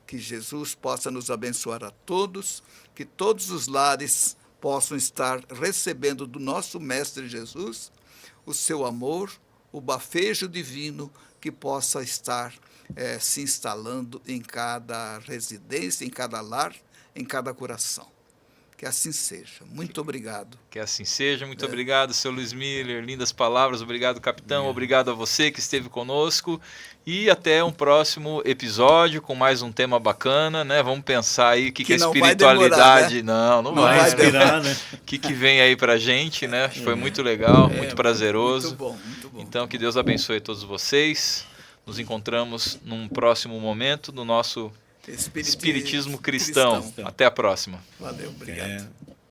Que Jesus possa nos abençoar a todos, que todos os lares possam estar recebendo do nosso Mestre Jesus o seu amor, o bafejo divino que possa estar se instalando em cada residência, em cada lar, em cada coração. Que assim seja. Muito obrigado. Que assim seja. Muito obrigado, seu Luiz Miller. Lindas palavras. Obrigado, capitão. Obrigado a você que esteve conosco. E até um próximo episódio com mais um tema bacana, né? Vamos pensar aí o que é espiritualidade. Demorar, né? Não vai inspirar, né? O que vem aí pra gente, né? Foi muito legal, muito prazeroso. Muito bom, muito bom. Então, que Deus abençoe todos vocês. Nos encontramos num próximo momento do nosso Espiritismo Cristão. Até a próxima. Valeu, obrigado.